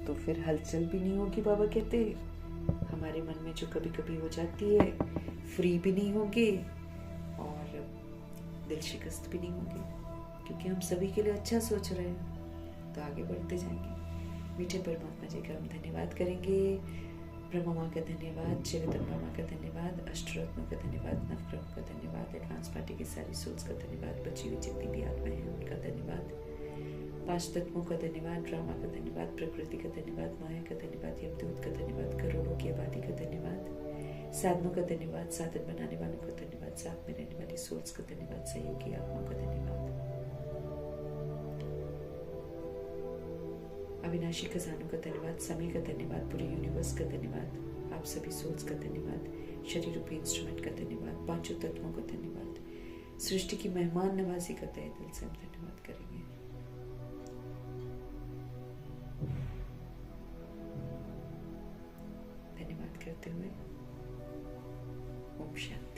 तो फिर हलचल भी नहीं होगी। बाबा कहते हमारे मन में जो कभी कभी हो जाती है, फ्री भी नहीं होंगे और दिल शिकस्त भी नहीं होंगे, क्योंकि हम सभी के लिए अच्छा सोच रहे हैं तो आगे बढ़ते जाएंगे। मीठे परमात्मा जी का हम धन्यवाद करेंगे। ब्रह्मा माँ का धन्यवाद, जगदम्बा माँ का धन्यवाद, अष्टरत्नों का धन्यवाद, नवग्रहों का धन्यवाद, एडवांस पार्टी की सारी सोल्स का धन्यवाद, बची हुई जितनी भी आत्माएं हैं उनका धन्यवाद, पांच तत्वों का धन्यवाद, ड्रामा का धन्यवाद, प्रकृति का धन्यवाद, माया का धन्यवाद, यमदूत का धन्यवाद, करोड़ों की आबादी का धन्यवाद, साधनों का धन्यवाद, साधन बनाने वालों का धन्यवाद, साथ में रहने वाली सोल्स का धन्यवाद, सहयोगी आत्माओं का धन्यवाद, अविनाशी खजानों का धन्यवाद, समय का धन्यवाद, पूरे यूनिवर्स का धन्यवाद, आप सभी सोल्स का धन्यवाद, शरीर रूपी इंस्ट्रूमेंट का धन्यवाद, पांचों तत्वों का धन्यवाद, सृष्टि की मेहमान नवाजी का तहे दिल से हम धन्यवाद करेंगे। धन्यवाद करते हुए ओम शांति।